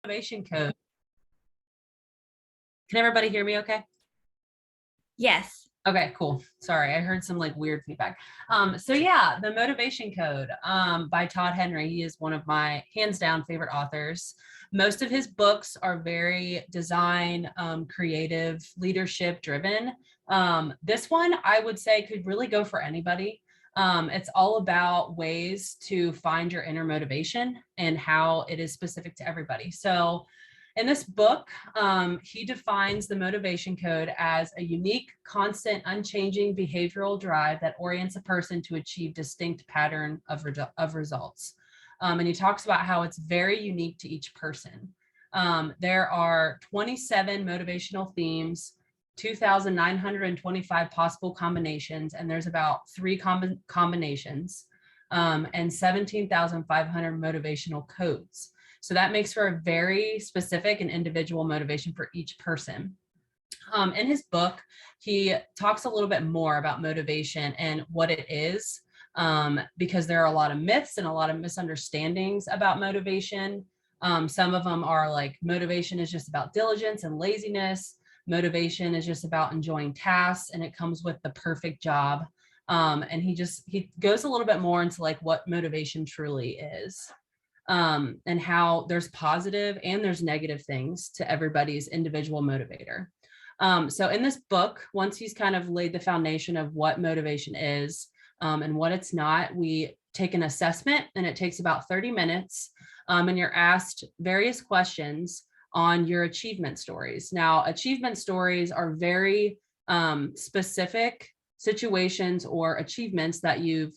Motivation code. Can everybody hear me okay? Yes. Okay, cool. Sorry, I heard some like weird feedback. So yeah, the motivation code by Todd Henry. He is one of my hands down favorite authors. Most of his books are very design, creative, leadership driven. This one I would say could really go for anybody. It's all about ways to find your inner motivation and how it is specific to everybody. So in this book, he defines the motivation code as a unique, constant, unchanging behavioral drive that orients a person to achieve distinct pattern of results. And he talks about how it's very unique to each person. There are 27 motivational themes, 2,925 possible combinations, and there's about three combinations, and 17,500 motivational codes. So that makes for a very specific and individual motivation for each person. In his book, he talks a little bit more about motivation and what it is, because there are a lot of myths and a lot of misunderstandings about motivation. Some of them are like motivation is just about diligence and laziness. Motivation is just about enjoying tasks and it comes with the perfect job. And he goes a little bit more into like what motivation truly is. And how there's positive and there's negative things to everybody's individual motivator. So in this book, once he's kind of laid the foundation of what motivation is and what it's not, we take an assessment and it takes about 30 minutes. And you're asked various questions on your achievement stories. Now, achievement stories are very specific situations or achievements that you've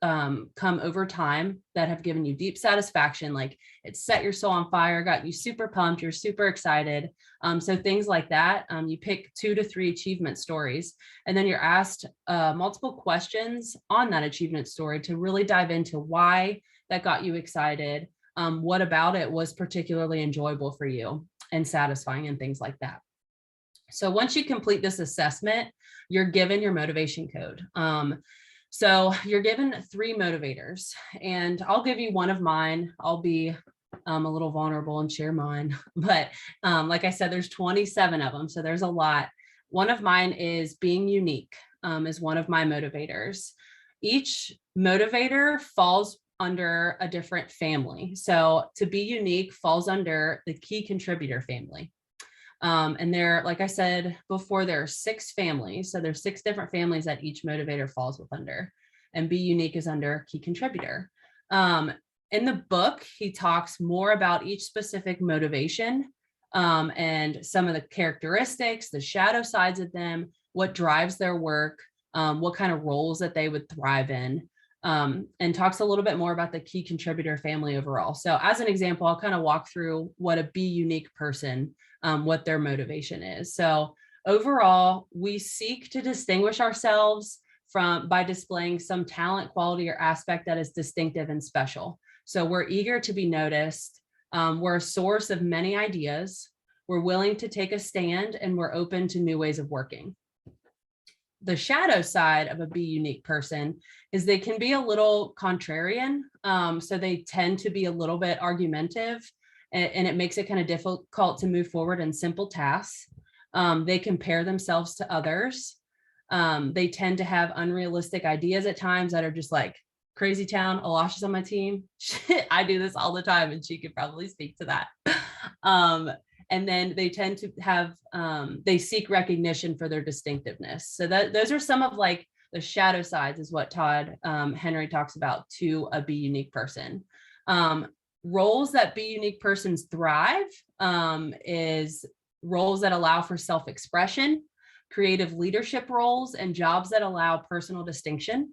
come over time that have given you deep satisfaction, like it set your soul on fire, got you super pumped, you're super excited. So things like that. You pick 2 to 3 achievement stories, and then you're asked multiple questions on that achievement story to really dive into why that got you excited, what about it was particularly enjoyable for you and satisfying, and things like that. So once you complete this assessment, you're given your motivation code. So you're given 3 motivators, and I'll give you one of mine. I'll be a little vulnerable and share mine, but like I said, there's 27 of them, so there's a lot. One of mine is being unique, is one of my motivators. Each motivator falls under a different family. So to be unique falls under the key contributor family. And there, like I said before, there are 6 families. So there's 6 different families that each motivator falls with under, and be unique is under key contributor. In the book, he talks more about each specific motivation, and some of the characteristics, the shadow sides of them, what drives their work, what kind of roles that they would thrive in, and talks a little bit more about the key contributor family overall. So as an example, I'll kind of walk through what a be unique person, what their motivation is. So overall, we seek to distinguish ourselves by displaying some talent, quality, or aspect that is distinctive and special. So we're eager to be noticed. We're a source of many ideas. We're willing to take a stand, and we're open to new ways of working. The shadow side of a be unique person is they can be a little contrarian. So they tend to be a little bit argumentative, and it makes it kind of difficult to move forward in simple tasks. They compare themselves to others. They tend to have unrealistic ideas at times that are just like crazy town. Alasha's on my team. I do this all the time, and she could probably speak to that. And then they tend to have, they seek recognition for their distinctiveness. So those are some of like the shadow sides, is what Todd Henry talks about to a be unique person. Roles that be unique persons thrive is roles that allow for self-expression, creative leadership roles, and jobs that allow personal distinction.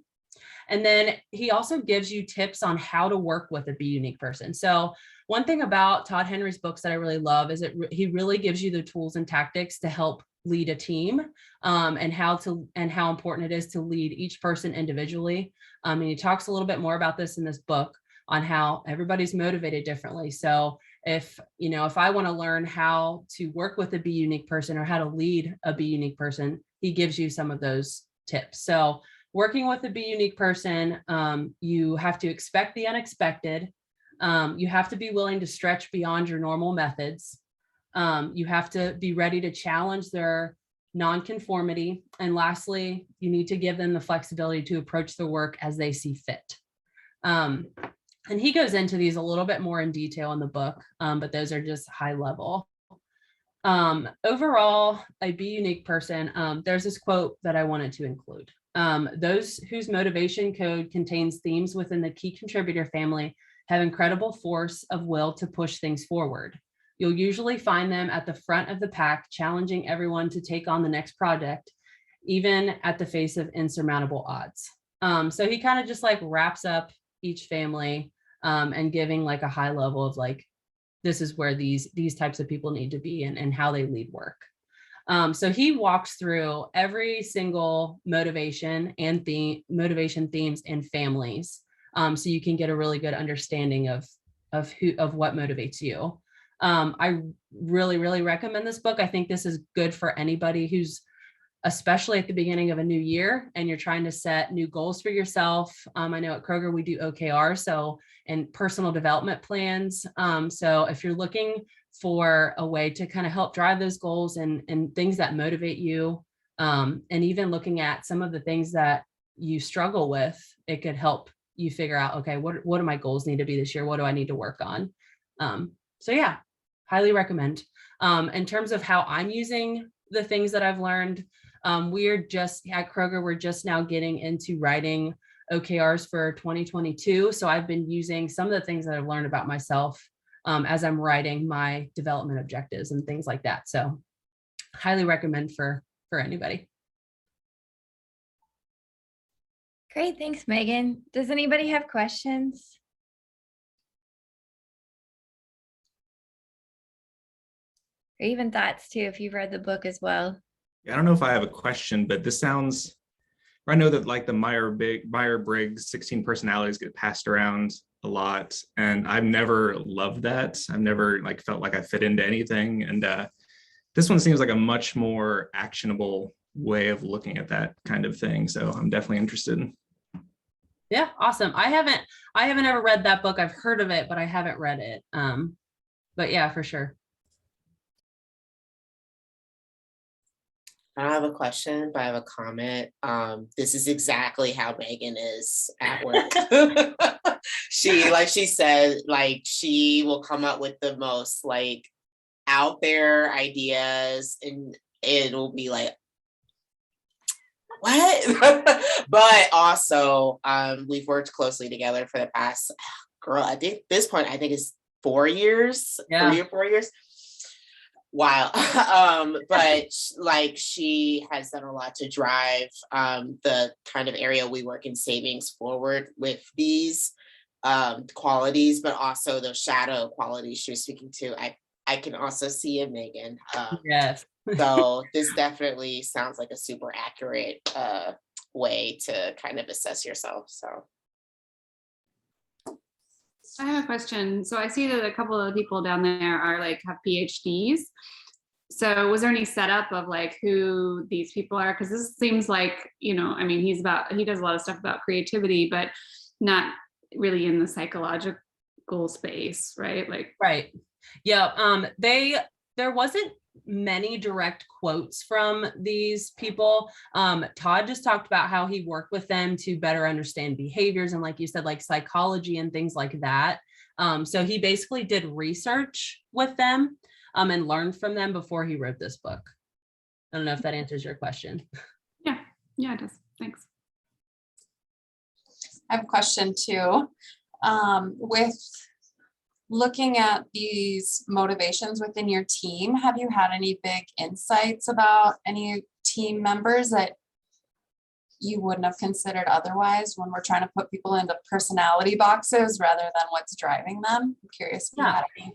And then he also gives you tips on how to work with a be unique person. So one thing about Todd Henry's books that I really love is he really gives you the tools and tactics to help lead a team, and how important it is to lead each person individually. And he talks a little bit more about this in this book on how everybody's motivated differently. So if I want to learn how to work with a be unique person or how to lead a be unique person, he gives you some of those tips. So working with a be unique person, you have to expect the unexpected. You have to be willing to stretch beyond your normal methods. You have to be ready to challenge their nonconformity. And lastly, you need to give them the flexibility to approach the work as they see fit. And he goes into these a little bit more in detail in the book, but those are just high level. Overall, a be unique person. There's this quote that I wanted to include. Those whose motivation code contains themes within the key contributor family have incredible force of will to push things forward. You'll usually find them at the front of the pack, challenging everyone to take on the next project, even at the face of insurmountable odds. So he kind of just like wraps up each family and giving like a high level of like, this is where these types of people need to be and how they lead work. So he walks through every single motivation and motivation themes and families. So you can get a really good understanding of what motivates you. I really, really recommend this book. I think this is good for anybody who's, especially at the beginning of a new year and you're trying to set new goals for yourself. I know at Kroger we do OKR, and personal development plans. So if you're looking for a way to kind of help drive those goals and things that motivate you, and even looking at some of the things that you struggle with, it could help you figure out, okay, what do my goals need to be this year? What do I need to work on? So yeah, highly recommend. In terms of how I'm using the things that I've learned, we're just at Kroger, we're just now getting into writing OKRs for 2022. So I've been using some of the things that I've learned about myself as I'm writing my development objectives and things like that. So highly recommend for anybody. Great. Thanks, Megan. Does anybody have questions? Or even thoughts too, if you've read the book as well. Yeah, I don't know if I have a question, but this sounds, I know that like the Myers-Briggs 16 personalities get passed around a lot, and I've never loved that. I've never like felt like I fit into anything. And this one seems like a much more actionable way of looking at that kind of thing. So I'm definitely interested. Yeah, awesome. I haven't ever read that book. I've heard of it, but I haven't read it. But yeah, for sure. I don't have a question, but I have a comment. This is exactly how Megan is at work. Like she said, like she will come up with the most like out there ideas, and it will be like, what? But also, we've worked closely together for the past, girl, I think this point, I think it's 4 years, Yeah. 3 or 4 years. Wow. But like she has done a lot to drive the kind of area we work in savings forward with these qualities, but also the shadow qualities she was speaking to. I can also see in Megan. Yes. So this definitely sounds like a super accurate way to kind of assess yourself. So I have a question. So I see that a couple of people down there are like have PhDs. So was there any setup of like who these people are? Because this seems like, you know, I mean, he does a lot of stuff about creativity, but not really in the psychological space, right? Like, right. Yeah. There wasn't many direct quotes from these people. Todd just talked about how he worked with them to better understand behaviors and, like you said, like psychology and things like that. So he basically did research with them and learned from them before he wrote this book. I don't know if that answers your question. yeah, it does. Thanks. I have a question too. With looking at these motivations within your team, have you had any big insights about any team members that you wouldn't have considered otherwise when we're trying to put people into personality boxes rather than what's driving them? I'm curious if you had any.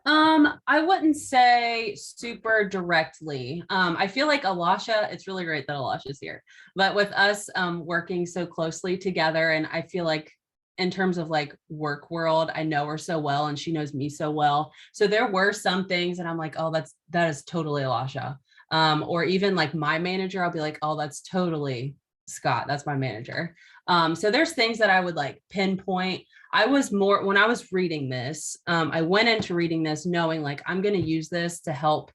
I wouldn't say super directly. I feel like Alasha, it's really great that Alasha's here, but with us working so closely together, and I feel like in terms of like work world, I know her so well and she knows me so well. So there were some things and I'm like, oh, that is totally Alasha. Or even like my manager, I'll be like, oh, that's totally Scott. That's my manager. So there's things that I would like pinpoint. I was more, when I was reading this, I went into reading this knowing like, I'm going to use this to help,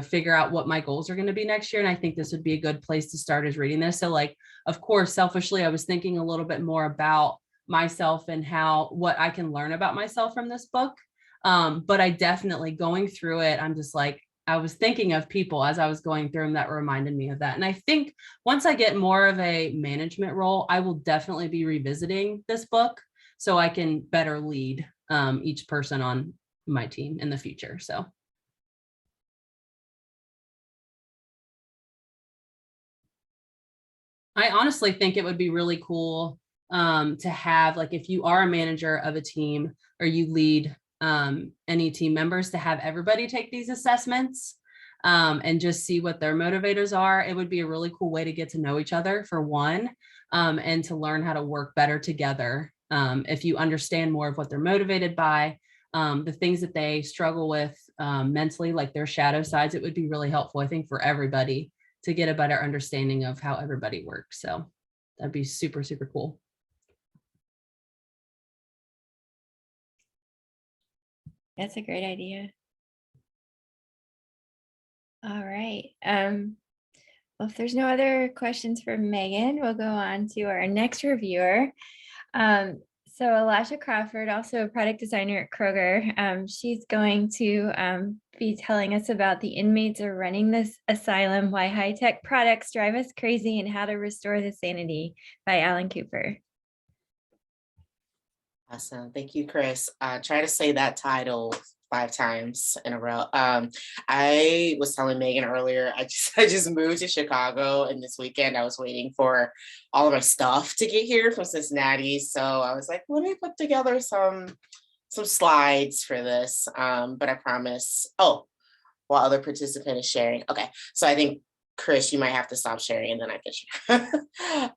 figure out what my goals are going to be next year. And I think this would be a good place to start is reading this. So like, of course, selfishly, I was thinking a little bit more about myself and what I can learn about myself from this book. But I definitely, going through it, I'm just like, I was thinking of people as I was going through them that reminded me of that. And I think once I get more of a management role, I will definitely be revisiting this book so I can better lead each person on my team in the future. So. I honestly think it would be really cool to have, like, if you are a manager of a team or you lead any team members, to have everybody take these assessments and just see what their motivators are. It would be a really cool way to get to know each other, for one, and to learn how to work better together. If you understand more of what they're motivated by, the things that they struggle with mentally, like their shadow sides, it would be really helpful, I think, for everybody to get a better understanding of how everybody works. So that'd be super, super cool. That's a great idea. All right. Well, if there's no other questions for Megan, we'll go on to our next reviewer. So Alasha Crawford, also a product designer at Kroger, she's going to be telling us about The Inmates Are Running This Asylum, Why High-Tech Products Drive Us Crazy and How to Restore the Sanity by Alan Cooper. Awesome. Thank you, Chris. Try to say that title 5 times in a row. I was telling Megan earlier, I just moved to Chicago, and this weekend I was waiting for all of my stuff to get here from Cincinnati. So I was like, let me put together some slides for this. But I promise, while other participant is sharing. Okay, so I think Chris, you might have to stop sharing and then I can share.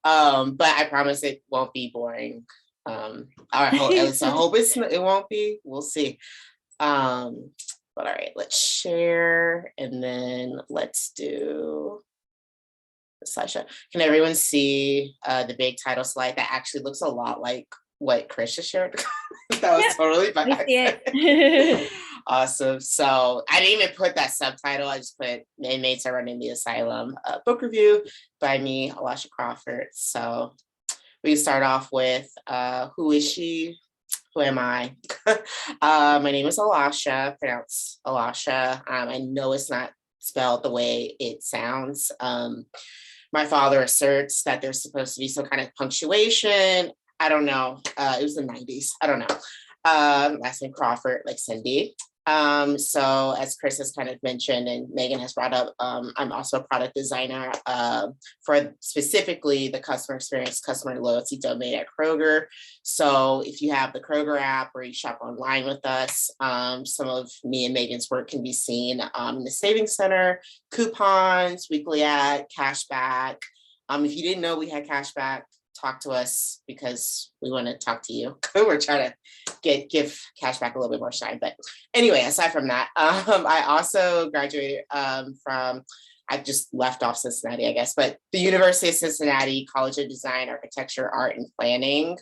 But I promise it won't be boring. At least I hope it won't be. We'll see. But all right, let's share and then let's do the slideshow. Can everyone see the big title slide that actually looks a lot like what Chris just shared? That was totally by accident. Awesome. So I didn't even put that subtitle. I just put Inmates Are Running the Asylum, book review by me, Alasha Crawford. So we start off with who is she? Who am I? My name is Alasha, pronounced Alasha. I know it's not spelled the way it sounds. My father asserts that there's supposed to be some kind of punctuation. I don't know. It was the 90s. I don't know. Last name Crawford, like Cindy. So as Chris has kind of mentioned and Megan has brought up, I'm also a product designer for specifically the customer experience, customer loyalty domain at Kroger. So if you have the Kroger app or you shop online with us, some of me and Megan's work can be seen in the Savings Center, coupons, weekly ad, cashback. If you didn't know we had cashback, talk to us because we want to talk to you. We're trying to give cashback a little bit more shine. But anyway, aside from that, I also graduated from, I just left off Cincinnati, I guess, but the University of Cincinnati College of Design, Architecture, Art, and Planning.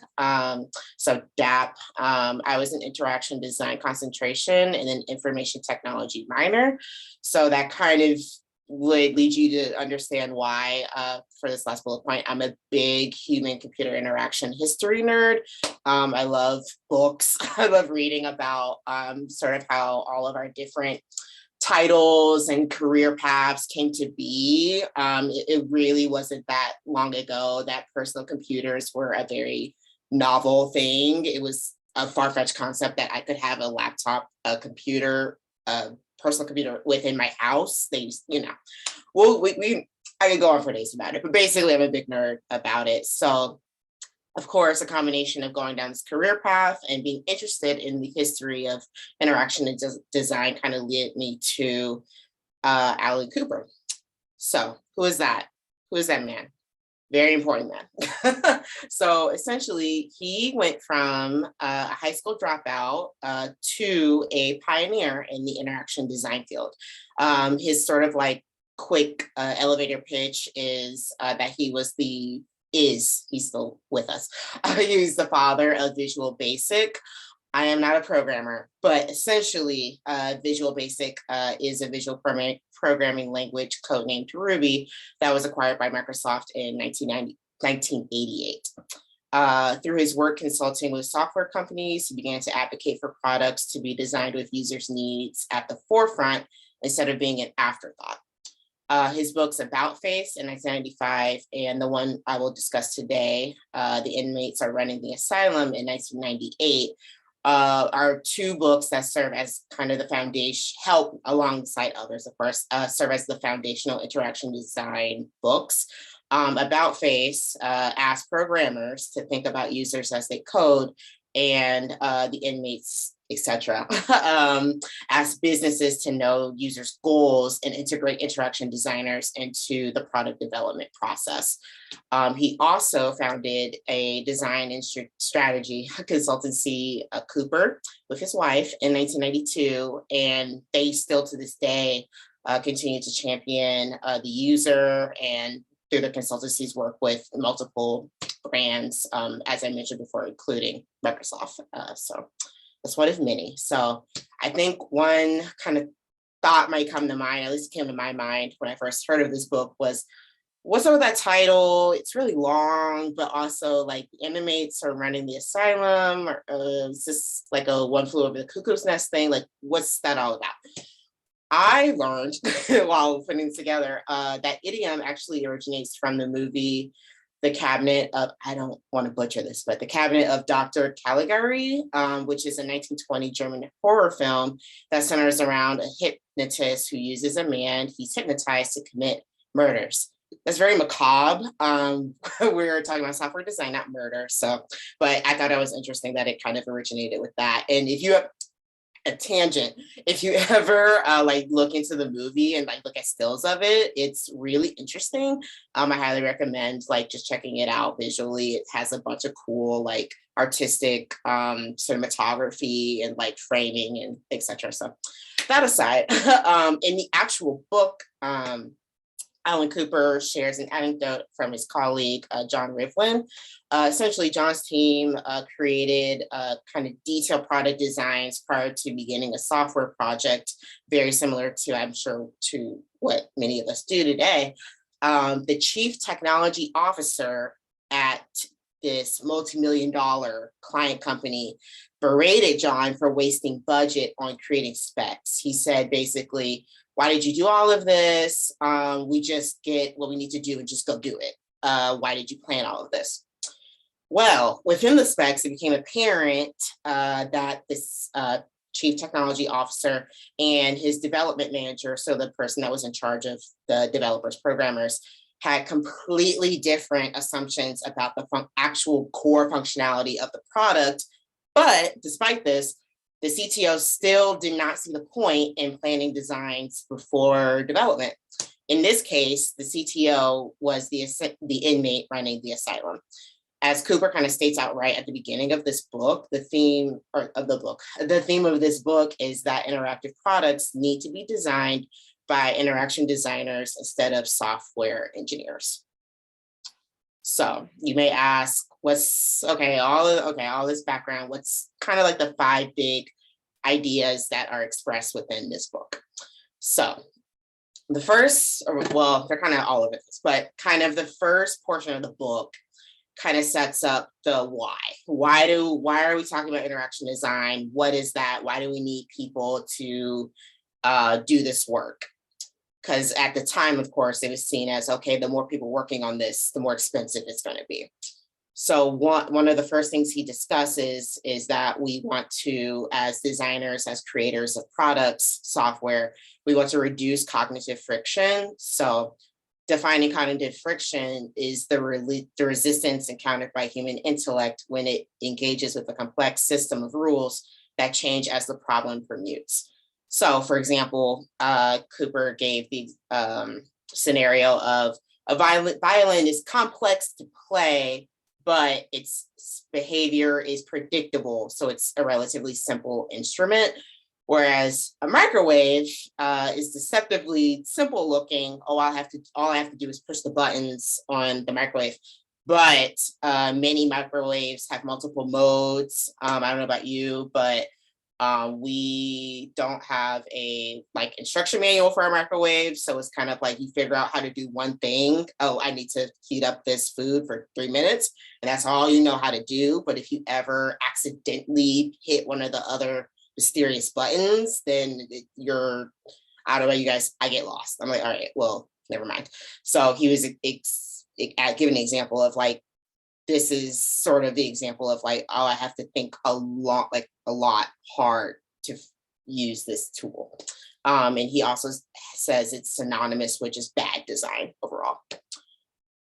So DAP, I was an interaction design concentration and an information technology minor. So that kind of would lead you to understand why, for this last bullet point, I'm a big human-computer interaction history nerd. I love books. I love reading about sort of how all of our different titles and career paths came to be. It really wasn't that long ago that personal computers were a very novel thing. It was a far-fetched concept that I could have a laptop, a computer, personal computer within my house. They used, well, I could go on for days about it, but basically I'm a big nerd about it. So of course, a combination of going down this career path and being interested in the history of interaction and design kind of led me to Alan Cooper. So who is that? Who is that man? Very important man. So essentially, he went from a high school dropout to a pioneer in the interaction design field. His sort of like quick elevator pitch is that he was the he's still with us. He's the father of Visual Basic. I am not a programmer, but essentially Visual Basic is a visual programming language codenamed Ruby that was acquired by Microsoft in 1988. Through his work consulting with software companies, he began to advocate for products to be designed with users' needs at the forefront instead of being an afterthought. His books About Face in 1995 and the one I will discuss today, The Inmates Are Running the Asylum in 1998, are two books that serve as kind of the foundation, help alongside others, of course, serve as the foundational interaction design books. About Face asks programmers to think about users as they code, and The Inmates, etc. Ask businesses to know users' goals and integrate interaction designers into the product development process. He also founded a design and strategy consultancy, Cooper, with his wife in 1992, and they still to this day continue to champion the user, and through the consultancies work with multiple brands, as I mentioned before, including Microsoft. So that's one of many. So I think one kind of thought might come to mind, at least came to my mind when I first heard of this book, was what's up with that title? It's really long, but also like the inmates are running the asylum, or is this like a one flew over the cuckoo's nest thing? Like, what's that all about? I learned while putting together that idiom actually originates from the movie The Cabinet of, I don't want to butcher this, but The Cabinet of Dr. Caligari, which is a 1920 German horror film that centers around a hypnotist who uses a man he's hypnotized to commit murders. That's very macabre. We're talking about software design, not murder. So, but I thought it was interesting that it kind of originated with that. And if you have a tangent, if you ever like look into the movie and like look at stills of it, it's really interesting. I highly recommend like just checking it out visually. It has a bunch of cool like artistic cinematography and like framing and etc. So that aside, in the actual book, Alan Cooper shares an anecdote from his colleague, John Rivlin. Essentially, John's team created kind of detailed product designs prior to beginning a software project, very similar to, I'm sure, to what many of us do today. The chief technology officer at this multi-million-dollar client company berated John for wasting budget on creating specs. He said, basically, why did you do all of this? We just get what we need to do and just go do it. Why did you plan all of this? Well, within the specs, it became apparent that this chief technology officer and his development manager, so the person that was in charge of the developers, programmers, had completely different assumptions about the actual core functionality of the product. But despite this, the CTO still did not see the point in planning designs before development. In this case, the CTO was the inmate running the asylum. As Cooper kind of states outright at the beginning of this book, the theme of this book is that interactive products need to be designed by interaction designers instead of software engineers. So you may ask, all this background, what's kind of like the 5 big ideas that are expressed within this book? So the first, they're kind of all over this, but kind of the first portion of the book kind of sets up the why. Why are we talking about interaction design? What is that? Why do we need people to do this work? Because at the time, of course, it was seen as, okay, the more people working on this, the more expensive it's going to be. So one of the first things he discusses is that we want to, as designers, as creators of products, software, we want to reduce cognitive friction. So defining cognitive friction is the resistance encountered by human intellect when it engages with a complex system of rules that change as the problem permutes. So, for example, Cooper gave the scenario of a violin is complex to play, but its behavior is predictable. So it's a relatively simple instrument. Whereas a microwave is deceptively simple looking. All I have to do is push the buttons on the microwave. But many microwaves have multiple modes. I don't know about you, but we don't have a like instruction manual for our microwave. So it's kind of like you figure out how to do one thing. Oh, I need to heat up this food for 3 minutes. And that's all you know how to do. But if you ever accidentally hit one of the other mysterious buttons, then you're, I don't know, you guys, I get lost. I'm like, all right, well, never mind. So he was giving an example of like, this is sort of the example of like, oh, I have to think a lot hard to use this tool. And he also says it's synonymous with just bad design overall.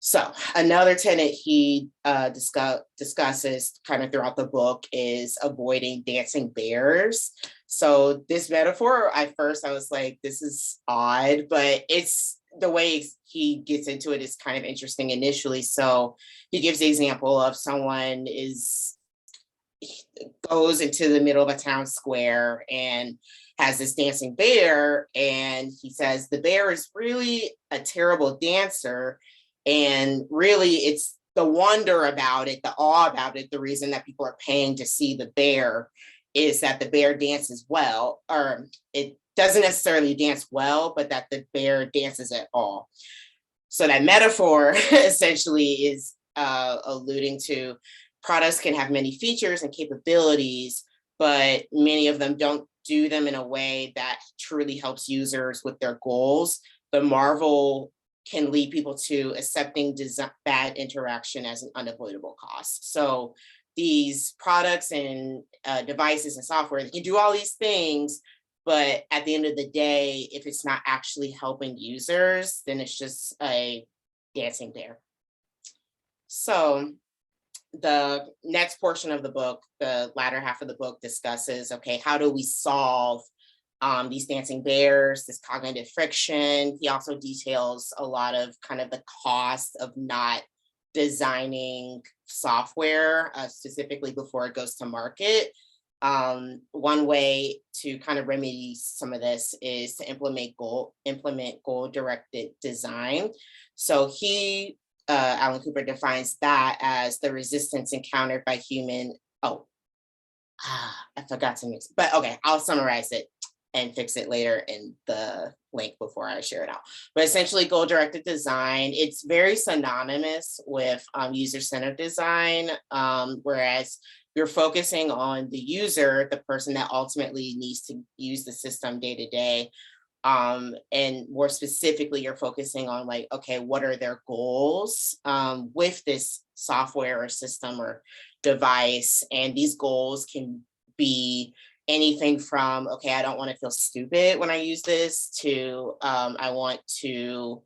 So another tenet he discusses kind of throughout the book is avoiding dancing bears. So this metaphor, at first I was like, this is odd, but it's the way he gets into it is kind of interesting initially. So he gives the example of someone goes into the middle of a town square and has this dancing bear. And he says the bear is really a terrible dancer. And really it's the wonder about it, the awe about it, the reason that people are paying to see the bear is that the bear dances well, or it doesn't necessarily dance well, but that the bear dances at all. So that metaphor essentially is alluding to products can have many features and capabilities, but many of them don't do them in a way that truly helps users with their goals. The marvel can lead people to accepting bad interaction as an unavoidable cost. So these products and devices and software, they can do all these things, but at the end of the day, if it's not actually helping users, then it's just a dancing bear. So the next portion of the book, the latter half of the book discusses, okay, how do we solve these dancing bears, this cognitive friction? He also details a lot of kind of the cost of not designing software specifically before it goes to market. One way to kind of remedy some of this is to implement goal-directed design. So Alan Cooper defines that as the resistance encountered by human. I forgot to mix, but okay, I'll summarize it and fix it later in the link before I share it out. But essentially goal-directed design, it's very synonymous with user-centered design, whereas you're focusing on the user, the person that ultimately needs to use the system day to day. And more specifically, you're focusing on like, okay, what are their goals with this software or system or device? And these goals can be anything from, okay, I don't want to feel stupid when I use this, to I want to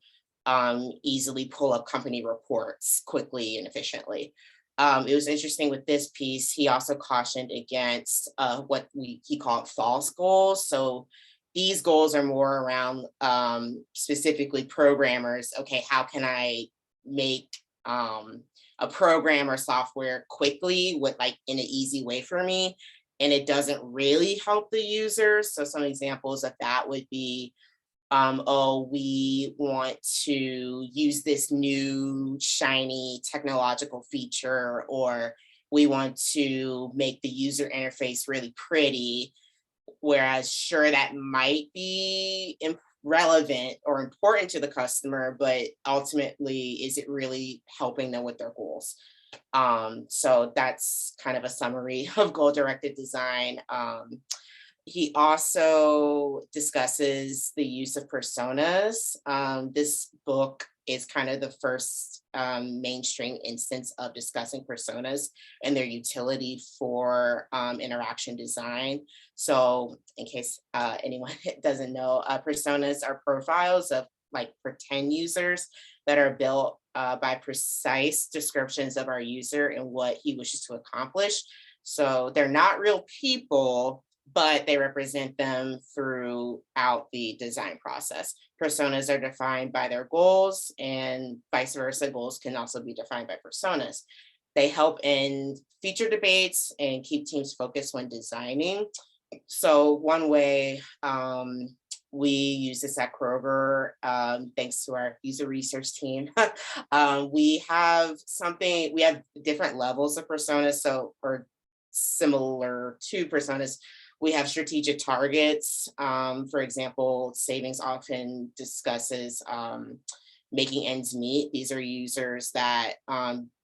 easily pull up company reports quickly and efficiently. It was interesting with this piece, he also cautioned against what he called false goals. So these goals are more around specifically programmers. Okay, how can I make a program or software quickly with like in an easy way for me? And it doesn't really help the users. So some examples of that would be, we want to use this new shiny technological feature, or we want to make the user interface really pretty. Whereas sure, that might be relevant or important to the customer, but ultimately, is it really helping them with their goals? So that's kind of a summary of goal-directed design. He also discusses the use of personas. This book is kind of the first mainstream instance of discussing personas and their utility for interaction design. So in case anyone doesn't know, personas are profiles of like pretend users that are built by precise descriptions of our user and what he wishes to accomplish. So they're not real people, but they represent them throughout the design process. Personas are defined by their goals, and vice versa. Goals can also be defined by personas. They help in feature debates and keep teams focused when designing. So one way We use this at Kroger, thanks to our user research team. We have different levels of personas, or similar to personas. We have strategic targets. For example, savings often discusses making ends meet. These are users that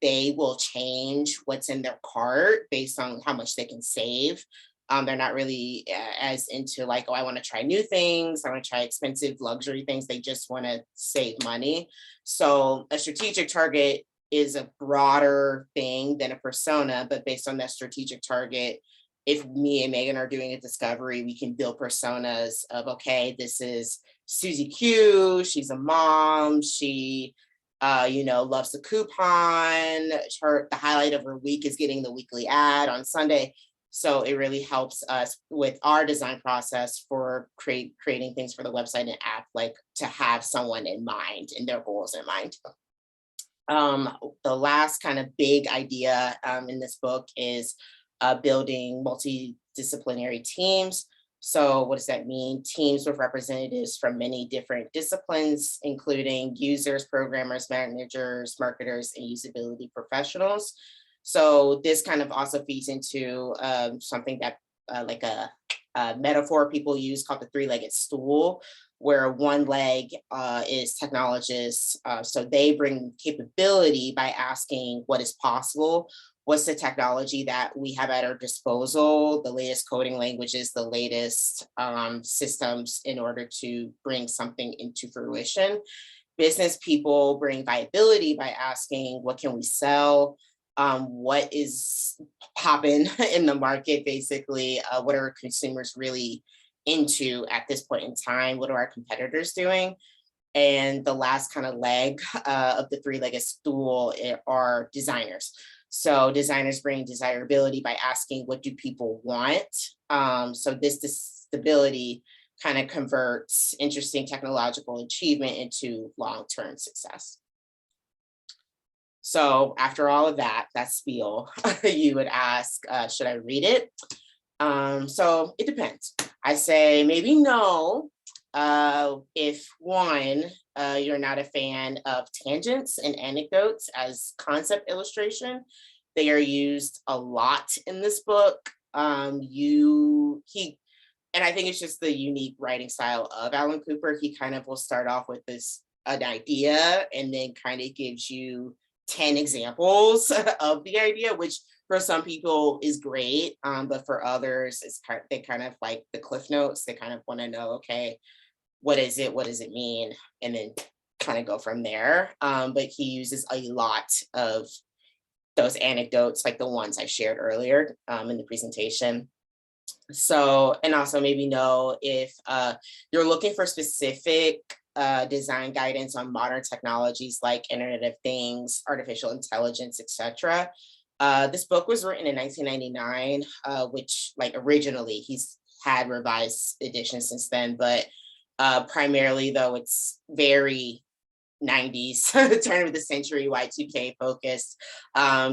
they will change what's in their cart based on how much they can save. They're not really as into like, oh, I want to try new things. I want to try expensive luxury things. They just want to save money. So a strategic target is a broader thing than a persona, but based on that strategic target, if me and Megan are doing a discovery, we can build personas of, okay, this is Susie Q. She's a mom. She loves the coupon. The highlight of her week is getting the weekly ad on Sunday. So it really helps us with our design process for creating things for the website and app, like to have someone in mind and their goals in mind. The last kind of big idea in this book is building multidisciplinary teams. So what does that mean? Teams with representatives from many different disciplines, including users, programmers, managers, marketers, and usability professionals. So this kind of also feeds into something that like a metaphor people use called the three-legged stool, where one leg is technologists. So they bring capability by asking what is possible. What's the technology that we have at our disposal, the latest coding languages, the latest systems in order to bring something into fruition. Business people bring viability by asking, what can we sell? What is popping in the market, basically? What are consumers really into at this point in time? What are our competitors doing? And the last kind of leg of the three-legged stool are designers. So designers bring desirability by asking, what do people want? So this stability kind of converts interesting technological achievement into long-term success. So after all of that spiel, you would ask, should I read it? So it depends. I say maybe no, if one, you're not a fan of tangents and anecdotes as concept illustration. They are used a lot in this book. And I think it's just the unique writing style of Alan Cooper. He kind of will start off with an idea and then kind of gives you 10 examples of the idea, which for some people is great, but for others, they kind of like the cliff notes. They kind of want to know, okay, what is it? What does it mean? And then kind of go from there. But he uses a lot of those anecdotes, like the ones I shared earlier in the presentation. So, and also maybe know if you're looking for specific design guidance on modern technologies like Internet of Things, artificial intelligence, etc. This book was written in 1999, which like originally he's had revised editions since then, but primarily though it's very 90s, turn of the century, Y2K focused.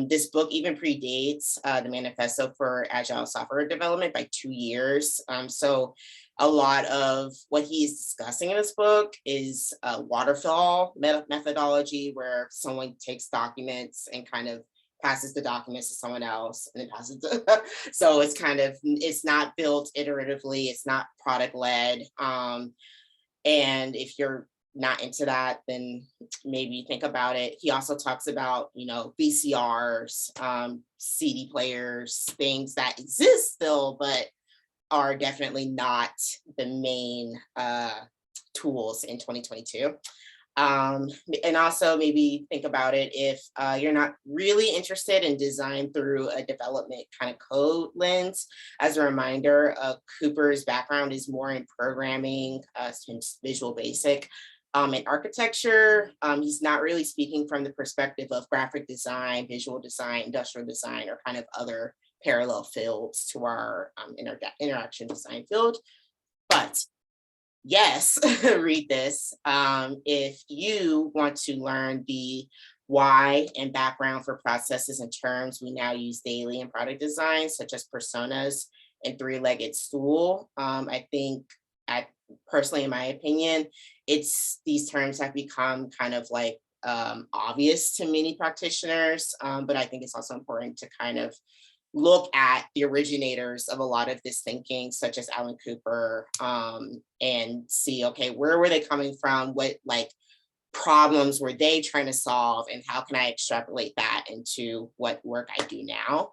This book even predates the Manifesto for Agile Software Development by 2 years. So a lot of what he's discussing in this book is a waterfall methodology where someone takes documents and kind of passes the documents to someone else and then passes so it's not built iteratively, it's not product led. And if you're not into that, then maybe think about it. He also talks about, VCRs, CD players, things that exist still, but are definitely not the main tools in 2022. And also maybe think about it if you're not really interested in design through a development kind of code lens. As a reminder, Cooper's background is more in programming, since Visual Basic. In architecture, he's not really speaking from the perspective of graphic design, visual design, industrial design, or kind of other parallel fields to our interaction design field. But yes, read this. If you want to learn the why and background for processes and terms we now use daily in product design, such as personas and three-legged stool, I think personally, in my opinion, these terms have become kind of like obvious to many practitioners, but I think it's also important to kind of look at the originators of a lot of this thinking, such as Alan Cooper, and see, okay, where were they coming from? What like problems were they trying to solve? And how can I extrapolate that into what work I do now?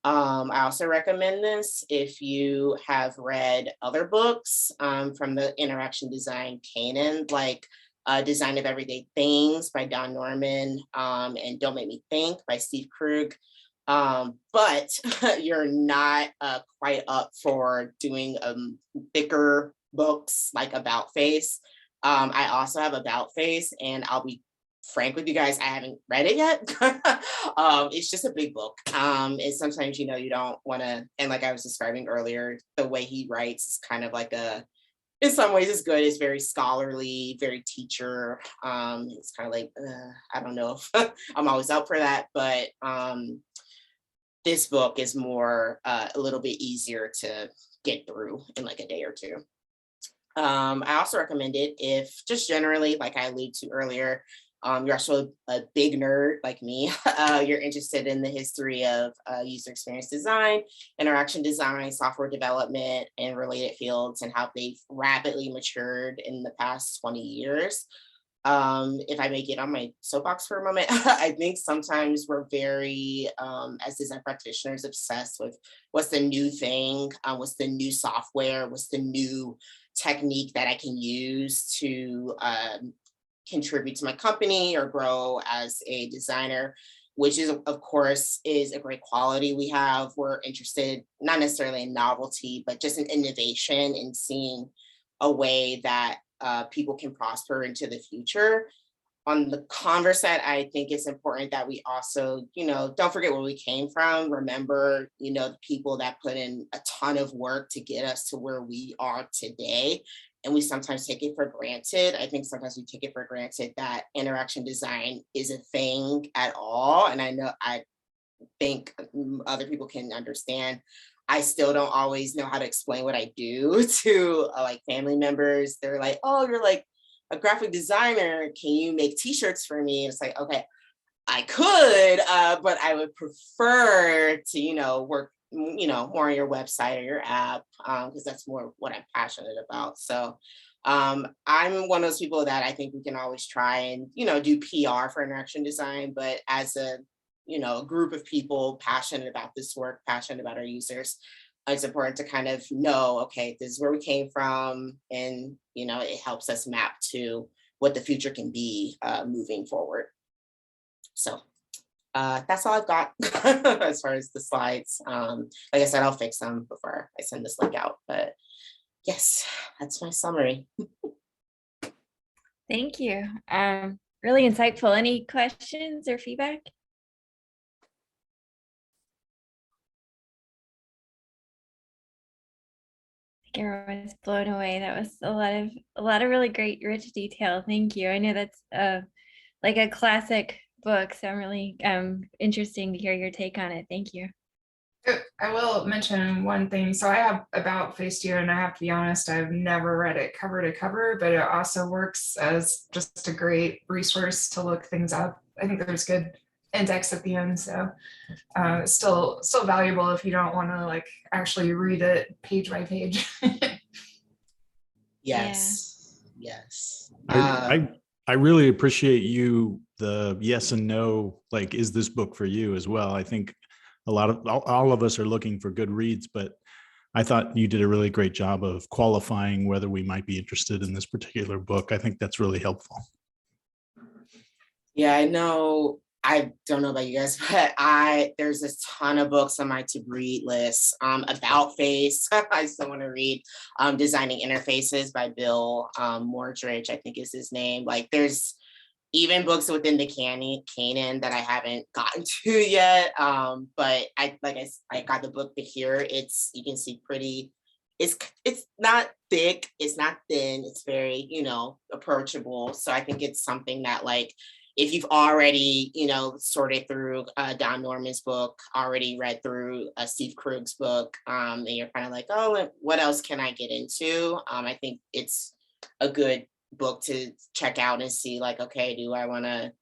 I also recommend this if you have read other books from the interaction design canon, like Design of Everyday Things by Don Norman, and Don't Make Me Think by Steve Krug. But you're not quite up for doing thicker books like About Face. I also have About Face, and I'll be frank with you guys, I haven't read it yet. It's just a big book. And sometimes, you don't want to, and like I was describing earlier, the way he writes is kind of like in some ways it's good. It's very scholarly, very teacher. It's kind of like, I don't know if I'm always up for that, but this book is more a little bit easier to get through in like a day or two. I also recommend it if just generally, like I alluded to earlier, you're also a big nerd like me, you're interested in the history of user experience design, interaction design, software development, and related fields, and how they've rapidly matured in the past 20 years. If I may get on my soapbox for a moment, I think sometimes we're very, as design practitioners, obsessed with what's the new thing, what's the new software, what's the new technique that I can use to contribute to my company or grow as a designer, which is, of course, is a great quality we have. We're interested not necessarily in novelty, but just in innovation and seeing a way that people can prosper into the future. On the converse side, I think it's important that we also, don't forget where we came from. Remember, the people that put in a ton of work to get us to where we are today. And we sometimes take it for granted. I think sometimes we take it for granted that interaction design is a thing at all. And I think other people can understand. I still don't always know how to explain what I do to like family members. They're like, oh, you're like a graphic designer. Can you make t-shirts for me? And it's like, okay, I could, but I would prefer to, work, more on your website or your app, because that's more what I'm passionate about. So I'm one of those people that I think we can always try and, do PR for interaction design, but as a group of people passionate about this work, passionate about our users, it's important to kind of know, okay, this is where we came from, and it helps us map to what the future can be moving forward. So that's all I've got as far as the slides. Like I said, I'll fix them before I send this link out, but yes, that's my summary. Thank you. Really insightful. Any questions or feedback? Everyone's blown away. That was a lot of really great, rich detail. Thank you. I know that's like a classic book, so I'm really interesting to hear your take on it. Thank you. I will mention one thing. So I have About Face here, and I have to be honest, I've never read it cover to cover, but it also works as just a great resource to look things up. I think there's good index at the end, so it's still valuable if you don't want to like actually read it page by page. Yes. I really appreciate the yes and no, like, is this book for you as well? I think all of us are looking for good reads, but I thought you did a really great job of qualifying whether we might be interested in this particular book. I think that's really helpful. Yeah, I know. I don't know about you guys, but there's a ton of books on my to read list. About Face, I still want to read. Designing Interfaces by Bill Mordridge, I think is his name. Like, there's even books within the canon that I haven't gotten to yet. But I got the book to here. You can see pretty. It's not thick. It's not thin. It's very approachable. So I think it's something that like, if you've already, sorted through Don Norman's book, already read through Steve Krug's book, and you're kind of like, oh, what else can I get into? I think it's a good book to check out and see, like, okay, do I want to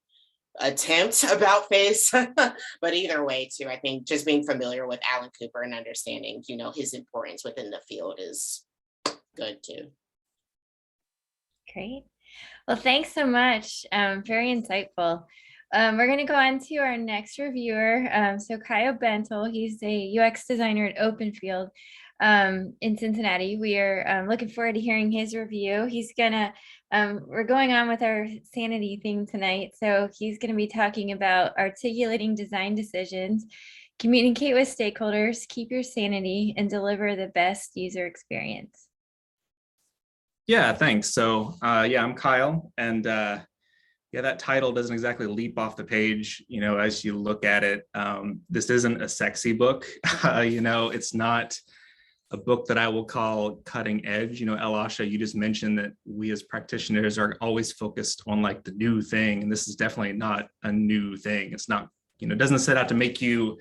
attempt About Face? But either way too, I think just being familiar with Alan Cooper and understanding, his importance within the field is good too. Great. Well, thanks so much. Very insightful. We're going to go on to our next reviewer. So Kyle Bentel, he's a UX designer at Openfield in Cincinnati. We are looking forward to hearing his review. He's gonna, we're going on with our sanity theme tonight. So he's going to be talking about articulating design decisions, communicate with stakeholders, keep your sanity, and deliver the best user experience. Yeah, thanks. So yeah, I'm Kyle, and yeah, that title doesn't exactly leap off the page, as you look at it. This isn't a sexy book. It's not a book that I will call cutting edge. Elasha, you just mentioned that we as practitioners are always focused on like the new thing, and this is definitely not a new thing. It's not, it doesn't set out to make you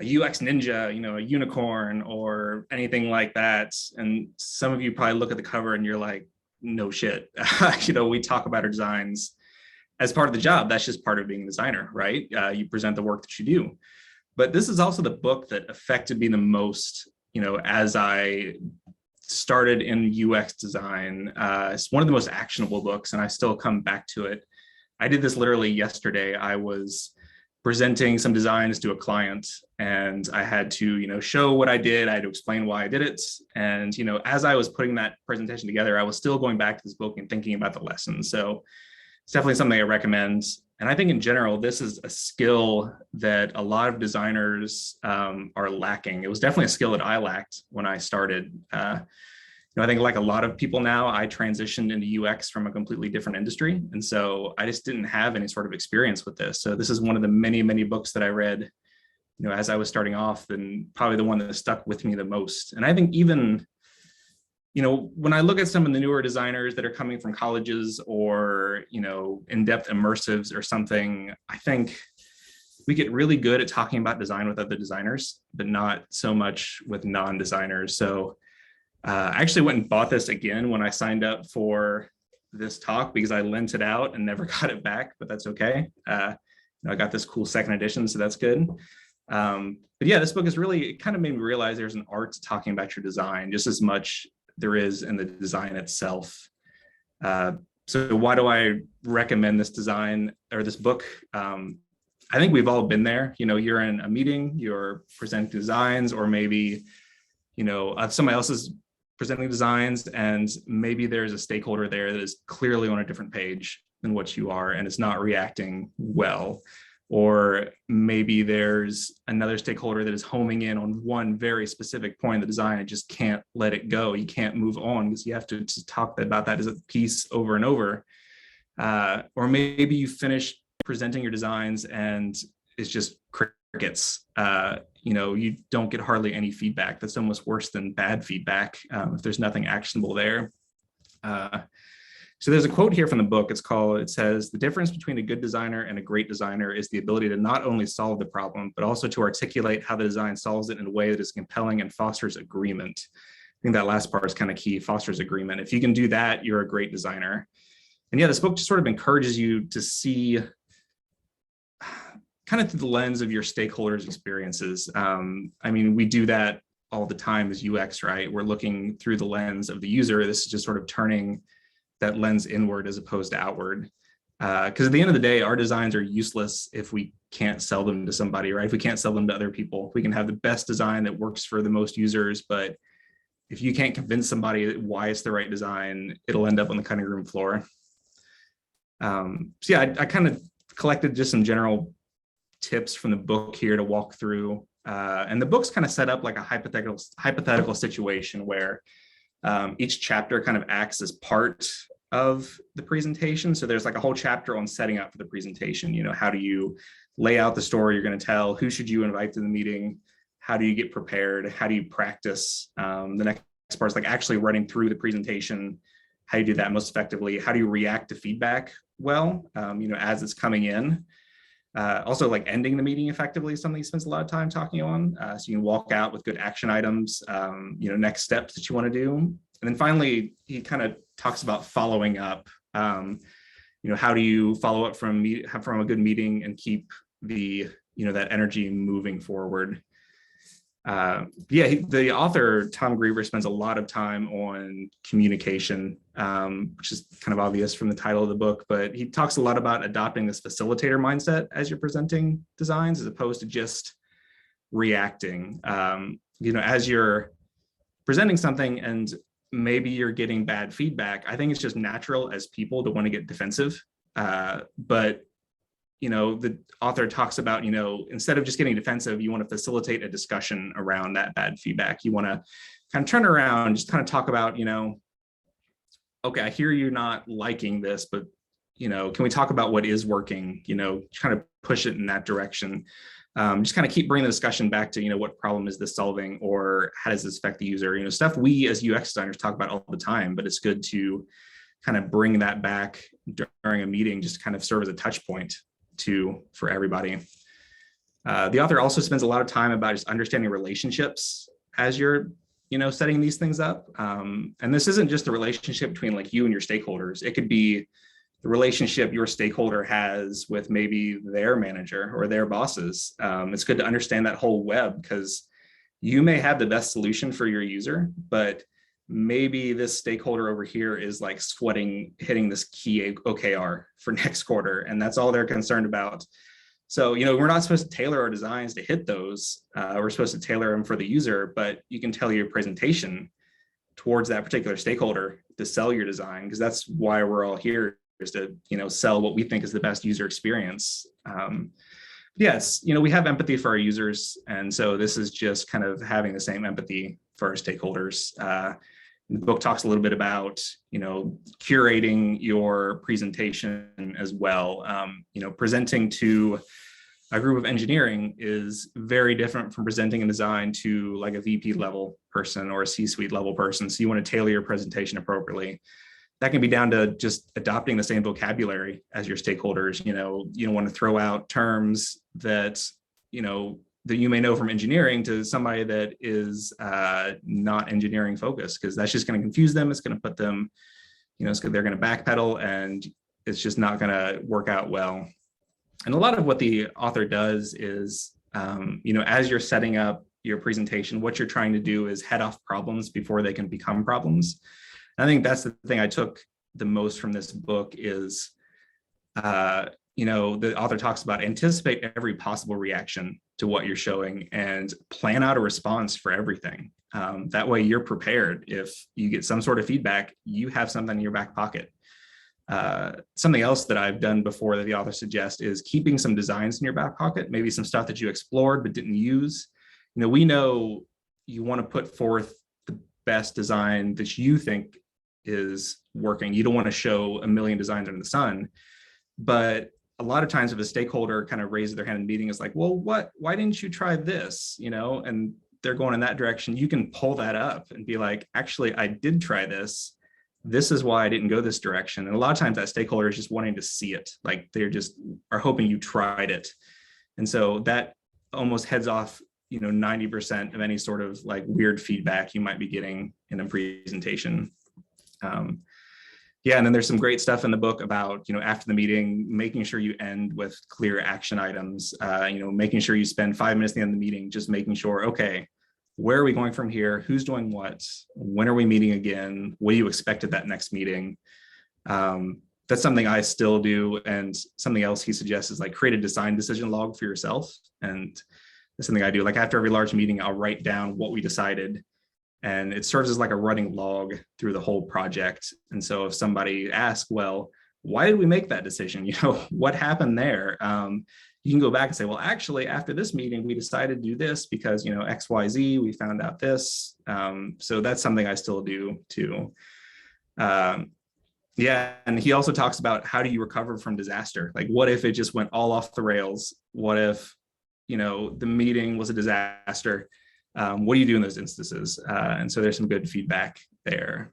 a UX ninja, a unicorn or anything like that. And some of you probably look at the cover and you're like, no shit. We talk about our designs as part of the job. That's just part of being a designer, right? You present the work that you do. But this is also the book that affected me the most, as I started in UX design. It's one of the most actionable books, and I still come back to it. I did this literally yesterday. I was presenting some designs to a client, and I had to, show what I did. I had to explain why I did it. And, as I was putting that presentation together, I was still going back to this book and thinking about the lessons. So it's definitely something I recommend. And I think in general, this is a skill that a lot of designers are lacking. It was definitely a skill that I lacked when I started. I think like a lot of people now, I transitioned into UX from a completely different industry. And so I just didn't have any sort of experience with this. So this is one of the many, many books that I read, as I was starting off, and probably the one that stuck with me the most. And I think even, when I look at some of the newer designers that are coming from colleges or, in-depth immersives or something, I think we get really good at talking about design with other designers, but not so much with non-designers. So I actually went and bought this again when I signed up for this talk because I lent it out and never got it back, but that's okay. I got this cool second edition, so that's good. But yeah, this book is really, it kind of made me realize there's an art to talking about your design just as much there is in the design itself. So why do I recommend this design or this book? I think we've all been there. You're in a meeting, you're presenting designs, or maybe, somebody else is presenting designs, and maybe there's a stakeholder there that is clearly on a different page than what you are, and it's not reacting well. Or maybe there's another stakeholder that is homing in on one very specific point in the design and just can't let it go. You can't move on because you have to talk about that as a piece over and over. Or maybe you presenting your designs and it's just crickets. You don't get hardly any feedback. That's almost worse than bad feedback if there's nothing actionable there. So there's a quote here from the book. It says, "The difference between a good designer and a great designer is the ability to not only solve the problem, but also to articulate how the design solves it in a way that is compelling and fosters agreement." I think that last part is kind of key, fosters agreement. If you can do that, you're a great designer. And yeah, this book just sort of encourages you to see kind of through the lens of your stakeholders' experiences. We do that all the time as UX, right? We're looking through the lens of the user. This is just sort of turning that lens inward as opposed to outward. Because at the end of the day, our designs are useless if we can't sell them to somebody, right? If we can't sell them to other people, we can have the best design that works for the most users, but if you can't convince somebody why it's the right design, it'll end up on the cutting room floor. So yeah, I kind of collected just some general tips from the book here to walk through. And the book's kind of set up like a hypothetical situation where each chapter kind of acts as part of the presentation. So there's like a whole chapter on setting up for the presentation. How do you lay out the story you're going to tell? Who should you invite to the meeting? How do you get prepared? How do you practice? The next part is like actually running through the presentation. how you do that most effectively, how do you react to feedback well, as it's coming in. Also, like ending the meeting effectively is something he spends a lot of time talking on. So you can walk out with good action items, next steps that you want to do. And then finally, he kind of talks about following up. How do you follow up from a good meeting and keep the, that energy moving forward? The author, Tom Griever, spends a lot of time on communication, which is kind of obvious from the title of the book, but he talks a lot about adopting this facilitator mindset as you're presenting designs, as opposed to just reacting. As you're presenting something and maybe you're getting bad feedback, I think it's just natural as people to want to get defensive. But the author talks about, instead of just getting defensive, you want to facilitate a discussion around that bad feedback. You want to kind of turn around, just kind of talk about, okay, I hear you not liking this, but, can we talk about what is working, kind of push it in that direction. Just kind of keep bringing the discussion back to, what problem is this solving, or how does this affect the user? Stuff we as UX designers talk about all the time, but it's good to kind of bring that back during a meeting, just kind of serve as a touch point for everybody. The author also spends a lot of time about just understanding relationships as you're, setting these things up. And this isn't just the relationship between like you and your stakeholders. It could be the relationship your stakeholder has with maybe their manager or their bosses. It's good to understand that whole web, because you may have the best solution for your user, but maybe this stakeholder over here is like sweating, hitting this key OKR for next quarter, and that's all they're concerned about. So, we're not supposed to tailor our designs to hit those. We're supposed to tailor them for the user, but you can tailor your presentation towards that particular stakeholder to sell your design, because that's why we're all here, is to, sell what we think is the best user experience. Yes, we have empathy for our users. And so this is just kind of having the same empathy for our stakeholders. The book talks a little bit about, curating your presentation as well. Presenting to a group of engineering is very different from presenting a design to like a VP level person or a C-suite level person. So you want to tailor your presentation appropriately. That can be down to just adopting the same vocabulary as your stakeholders. You don't want to throw out terms that, that you may know from engineering to somebody that is not engineering focused, because that's just going to confuse them. It's going to put them, they're going to backpedal, and it's just not going to work out well. And a lot of what the author does is, as you're setting up your presentation, what you're trying to do is head off problems before they can become problems. And I think that's the thing I took the most from this book is, the author talks about anticipate every possible reaction to what you're showing and plan out a response for everything. That way you're prepared. If you get some sort of feedback, you have something in your back pocket. Something else that I've done before that the author suggests is keeping some designs in your back pocket, maybe some stuff that you explored but didn't use. We know you want to put forth the best design that you think is working. You don't want to show a million designs under the sun, but a lot of times if a stakeholder kind of raises their hand in the meeting, is like, well, why didn't you try this? And they're going in that direction. You can pull that up and be like, actually, I did try this. This is why I didn't go this direction. And a lot of times that stakeholder is just wanting to see it. Like they're just are hoping you tried it. And so that almost heads off, 90% of any sort of like weird feedback you might be getting in a presentation. And then there's some great stuff in the book about, after the meeting, making sure you end with clear action items, making sure you spend 5 minutes at the end of the meeting, just making sure, okay, where are we going from here? Who's doing what? When are we meeting again? What do you expect at that next meeting? That's something I still do. And something else he suggests is like create a design decision log for yourself. And that's something I do. Like after every large meeting, I'll write down what we decided. And it serves as like a running log through the whole project. And so if somebody asks, well, why did we make that decision? What happened there? You can go back and say, well, actually, after this meeting, we decided to do this because, X, Y, Z, we found out this. So that's something I still do too. And he also talks about how do you recover from disaster? Like, what if it just went all off the rails? What if, the meeting was a disaster? What do you do in those instances? And so there's some good feedback there.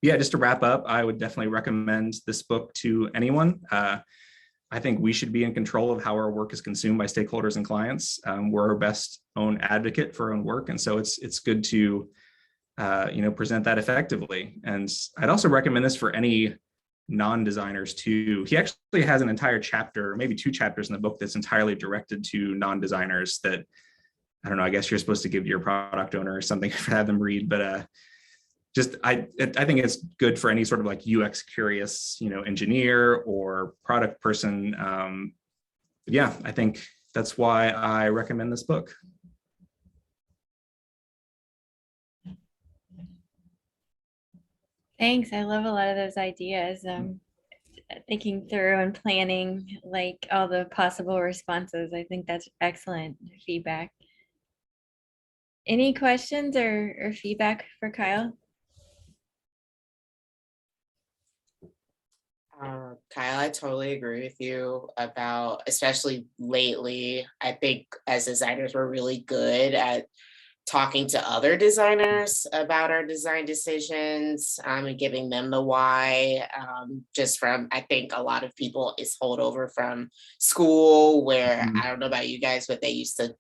Yeah, just to wrap up, I would definitely recommend this book to anyone. I think we should be in control of how our work is consumed by stakeholders and clients. We're our best own advocate for our own work, and so it's good to present that effectively. And I'd also recommend this for any non-designers too. He actually has an entire chapter, maybe 2 chapters in the book that's entirely directed to non-designers that, I don't know, I guess you're supposed to give your product owner or something to have them read, but I think it's good for any sort of like UX curious, engineer or product person. Yeah, I think that's why I recommend this book. Thanks. I love a lot of those ideas. Thinking through and planning like all the possible responses. I think that's excellent feedback. Any questions or feedback for Kyle? Kyle, I totally agree with you about, especially lately, I think as designers, we're really good at talking to other designers about our design decisions and giving them the why. Just from, I think a lot of people is holdover from school where, I don't know about you guys, but they used to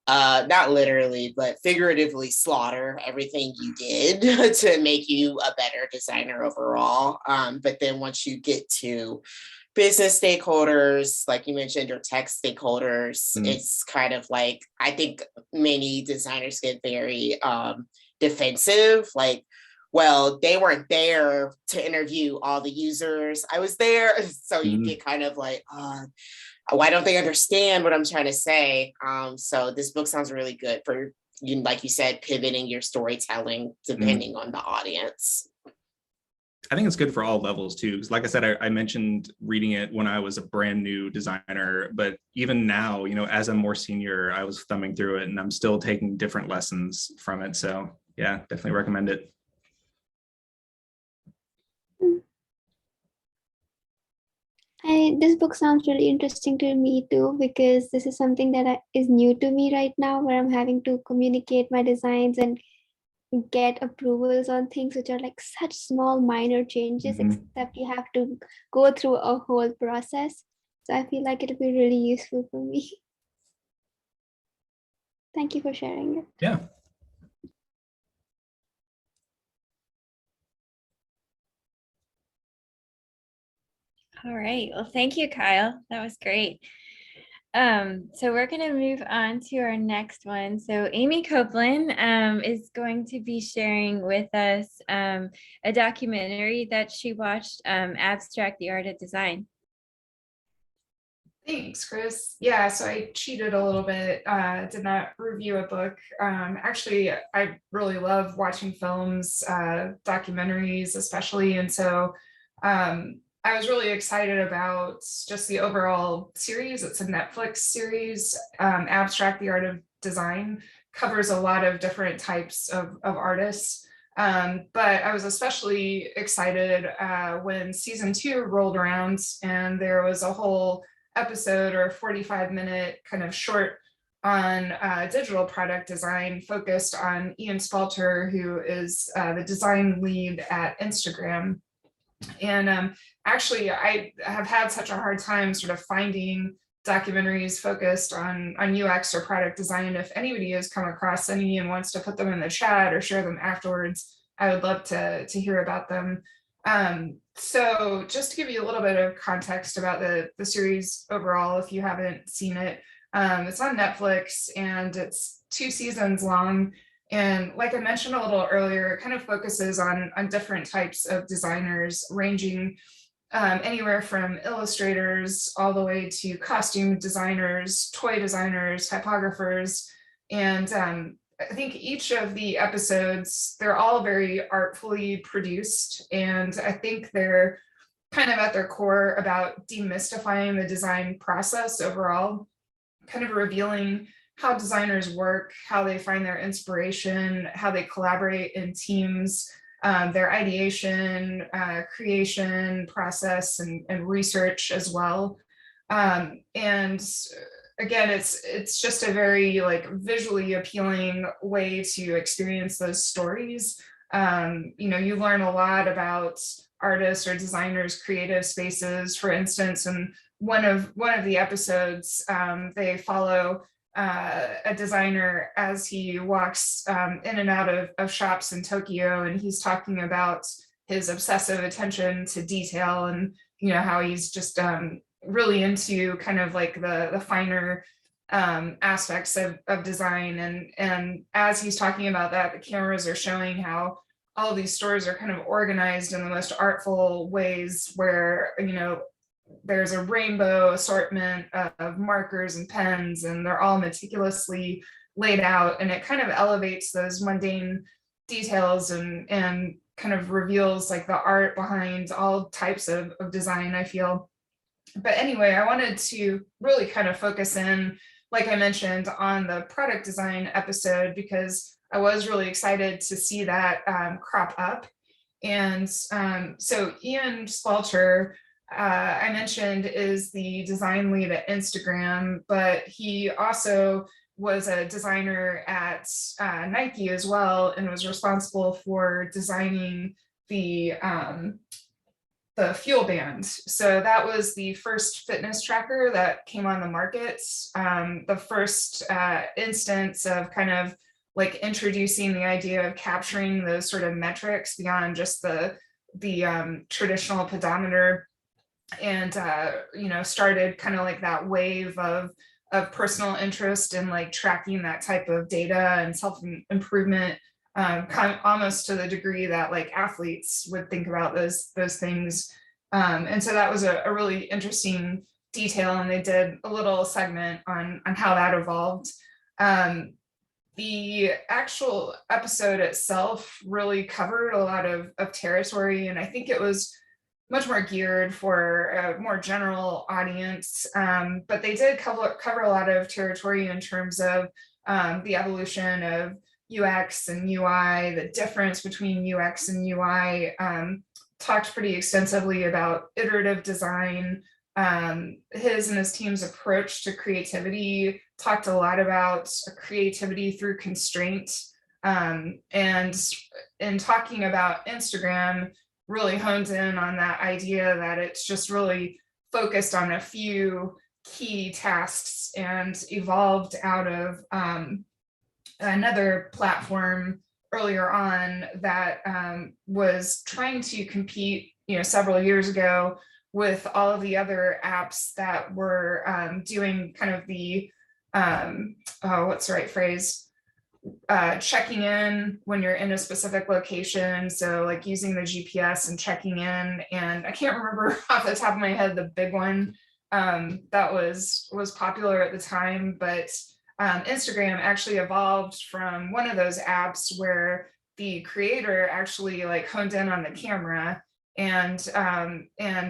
not literally, but figuratively slaughter everything you did to make you a better designer overall. But then once you get to business stakeholders, like you mentioned, or tech stakeholders, it's kind of like, I think many designers get very defensive, like, well, they weren't there to interview all the users. I was there. So you get kind of like, why don't they understand what I'm trying to say? So this book sounds really good for you, like you said, pivoting your storytelling depending on the audience. I think it's good for all levels too. Because like I said, I mentioned reading it when I was a brand new designer, but even now, as I'm more senior, I was thumbing through it and I'm still taking different lessons from it. So yeah, definitely recommend it. This book sounds really interesting to me too, because this is something that is new to me right now, where I'm having to communicate my designs and get approvals on things which are like such small minor changes, except you have to go through a whole process. So I feel like it'll be really useful for me. Thank you for sharing it. Yeah. All right. Well, thank you, Kyle. That was great. So we're going to move on to our next one. So Amy Copeland is going to be sharing with us a documentary that she watched, Abstract the Art of Design. Thanks, Chris. Yeah, so I cheated a little bit, did not review a book. Actually, I really love watching films, documentaries especially, and so I was really excited about just the overall series. It's a Netflix series. Abstract the Art of Design covers a lot of different types of artists. But I was especially excited when season 2 rolled around and there was a whole episode or 45-minute kind of short on digital product design focused on Ian Spalter, who is the design lead at Instagram. And actually, I have had such a hard time sort of finding documentaries focused on UX or product design. If anybody has come across any and wants to put them in the chat or share them afterwards, I would love to hear about them. So just to give you a little bit of context about the series overall, if you haven't seen it, it's on Netflix and it's 2 seasons long. And like I mentioned a little earlier, it kind of focuses on different types of designers, ranging anywhere from illustrators all the way to costume designers, toy designers, typographers. And I think each of the episodes, they're all very artfully produced. And I think they're kind of at their core about demystifying the design process overall, kind of revealing how designers work, how they find their inspiration, how they collaborate in teams, their ideation, creation process, and research as well. And again, it's just a very like visually appealing way to experience those stories. You learn a lot about artists or designers' creative spaces. For instance, in one of the episodes, they follow a designer as he walks in and out of shops in Tokyo, and he's talking about his obsessive attention to detail, and how he's just really into kind of like the finer aspects of design. And as he's talking about that, the cameras are showing how all of these stores are kind of organized in the most artful ways, where there's a rainbow assortment of markers and pens, and they're all meticulously laid out, and it kind of elevates those mundane details and kind of reveals like the art behind all types of design, I feel. But anyway, I wanted to really kind of focus in, like I mentioned, on the product design episode, because I was really excited to see that crop up. And so Ian Spalter, I mentioned, is the design lead at Instagram, but he also was a designer at Nike as well, and was responsible for designing the Fuel Band. So that was the first fitness tracker that came on the market, the first instance of kind of like introducing the idea of capturing those sort of metrics beyond just the traditional pedometer, and started kind of like that wave of personal interest in like tracking that type of data and self-improvement, kind of almost to the degree that like athletes would think about those things. And so that was a really interesting detail, and they did a little segment on how that evolved. The actual episode itself really covered a lot of territory, and I think it was much more geared for a more general audience, but they did cover a lot of territory in terms of the evolution of UX and UI, the difference between UX and UI, talked pretty extensively about iterative design, his and his team's approach to creativity, talked a lot about creativity through constraint, and in talking about Instagram, really honed in on that idea that it's just really focused on a few key tasks, and evolved out of another platform earlier on that was trying to compete, several years ago, with all of the other apps that were doing kind of the what's the right phrase? Checking in when you're in a specific location. So like using the GPS and checking in. And I can't remember off the top of my head the big one that was popular at the time, but Instagram actually evolved from one of those apps where the creator actually like honed in on the camera and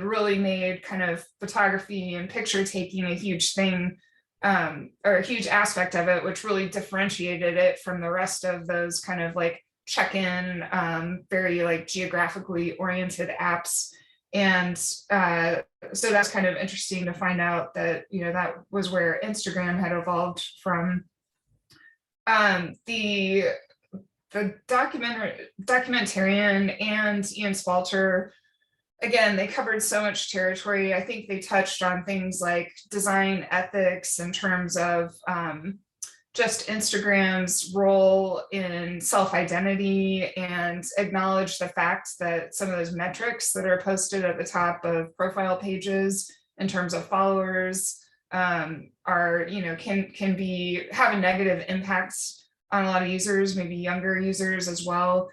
really made kind of photography and picture taking a huge thing, or a huge aspect of it, which really differentiated it from the rest of those kind of like check-in, very like geographically oriented apps. And so that's kind of interesting to find out that, that was where Instagram had evolved from. The documentarian and Ian Spalter, again, they covered so much territory. I think they touched on things like design ethics in terms of just Instagram's role in self-identity, and acknowledge the fact that some of those metrics that are posted at the top of profile pages in terms of followers are, can be have a negative impact on a lot of users, maybe younger users as well.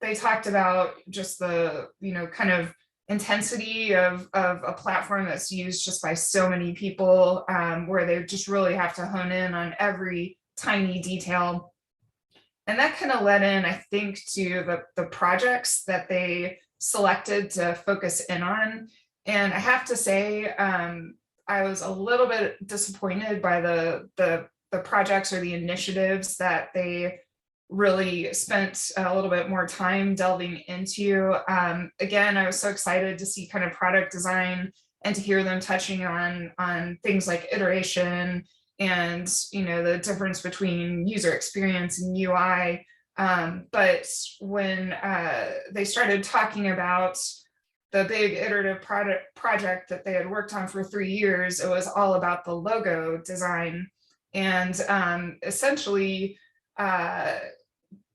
They talked about just the, kind of intensity of a platform that's used just by so many people, where they just really have to hone in on every tiny detail. And that kind of led in, I think, to the projects that they selected to focus in on. And I have to say, I was a little bit disappointed by the projects or the initiatives that they really spent a little bit more time delving into. Again, I was so excited to see kind of product design and to hear them touching on things like iteration and, the difference between user experience and UI. But when they started talking about the big iterative project that they had worked on for 3 years, it was all about the logo design. And essentially,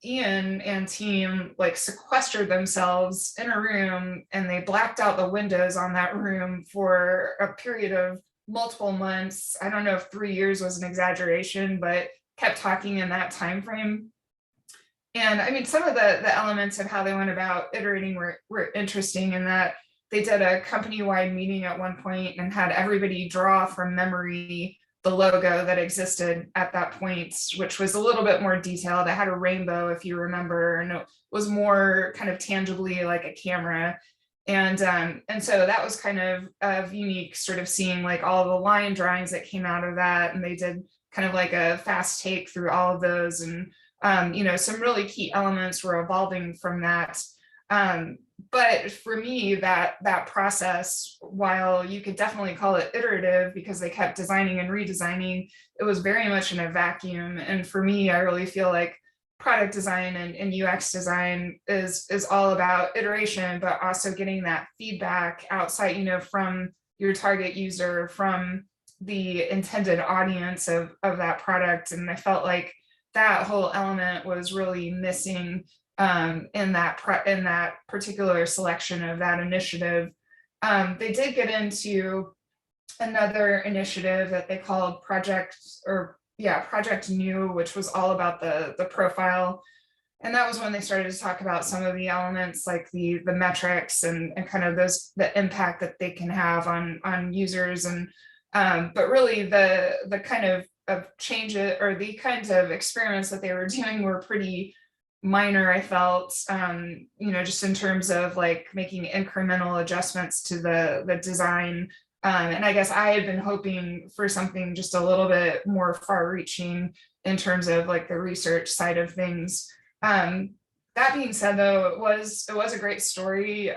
Ian and team like sequestered themselves in a room, and they blacked out the windows on that room for a period of multiple months. I don't know if 3 years was an exaggeration, but kept talking in that time frame. And I mean, some of the elements of how they went about iterating were interesting in that they did a company-wide meeting at one point and had everybody draw from memory the logo that existed at that point, which was a little bit more detailed. It had a rainbow, if you remember, and it was more kind of tangibly like a camera. And so that was kind of unique, sort of seeing like all the line drawings that came out of that. And they did kind of like a fast take through all of those. And some really key elements were evolving from that. But for me, that process, while you could definitely call it iterative because they kept designing and redesigning, it was very much in a vacuum. And for me, I really feel like product design and UX design is all about iteration, but also getting that feedback outside, from your target user, from the intended audience of that product. And I felt like that whole element was really missing in that particular selection of that initiative. They did get into another initiative that they called Project New, which was all about the profile. And that was when they started to talk about some of the elements like the metrics and kind of the impact that they can have on users. And but really the kind of change it, or the kinds of experiments that they were doing were pretty minor, I felt, just in terms of like making incremental adjustments to the design. And I guess I had been hoping for something just a little bit more far-reaching in terms of like the research side of things. That being said, though, it was a great story,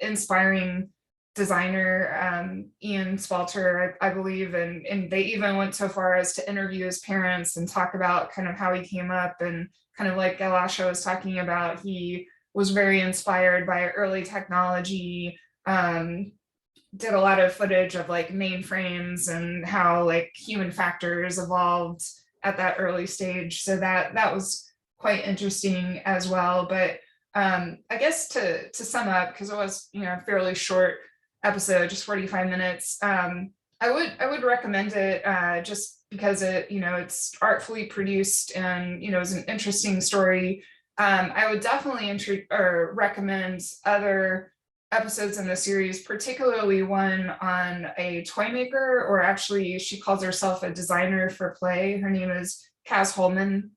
inspiring designer, Ian Spalter, I believe, and they even went so far as to interview his parents and talk about kind of how he came up. And kind of like Elasha was talking about, he was very inspired by early technology, did a lot of footage of like mainframes and how like human factors evolved at that early stage. So that was quite interesting as well. But I guess to sum up, because it was a fairly short episode, just 45 minutes, I would recommend it just because it's artfully produced and it's an interesting story. I would definitely recommend other episodes in the series, particularly one on a toy maker, or actually she calls herself a designer for play. Her name is Kaz Holman,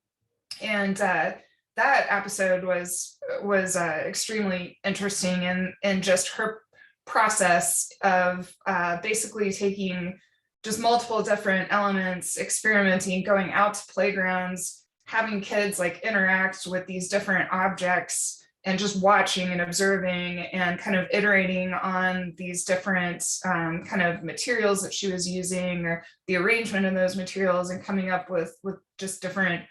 and that episode was extremely interesting in just her process of basically taking just multiple different elements, experimenting, going out to playgrounds, having kids like interact with these different objects, and just watching and observing and kind of iterating on these different kind of materials that she was using, or the arrangement of those materials, and coming up with just different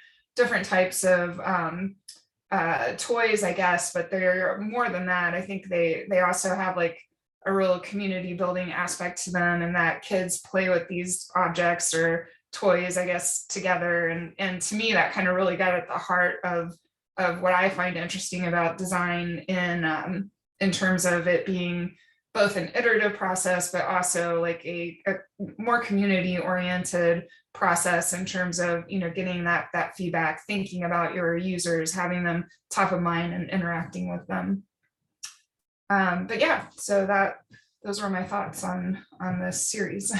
types of toys, I guess. But they're more than that. I think they also have like a real community building aspect to them, and that kids play with these objects or toys, I guess, together. And to me, that kind of really got at the heart of what I find interesting about design in terms of it being both an iterative process, but also like a more community oriented process in terms of, getting that feedback, thinking about your users, having them top of mind and interacting with them. But yeah, so those were my thoughts on this series.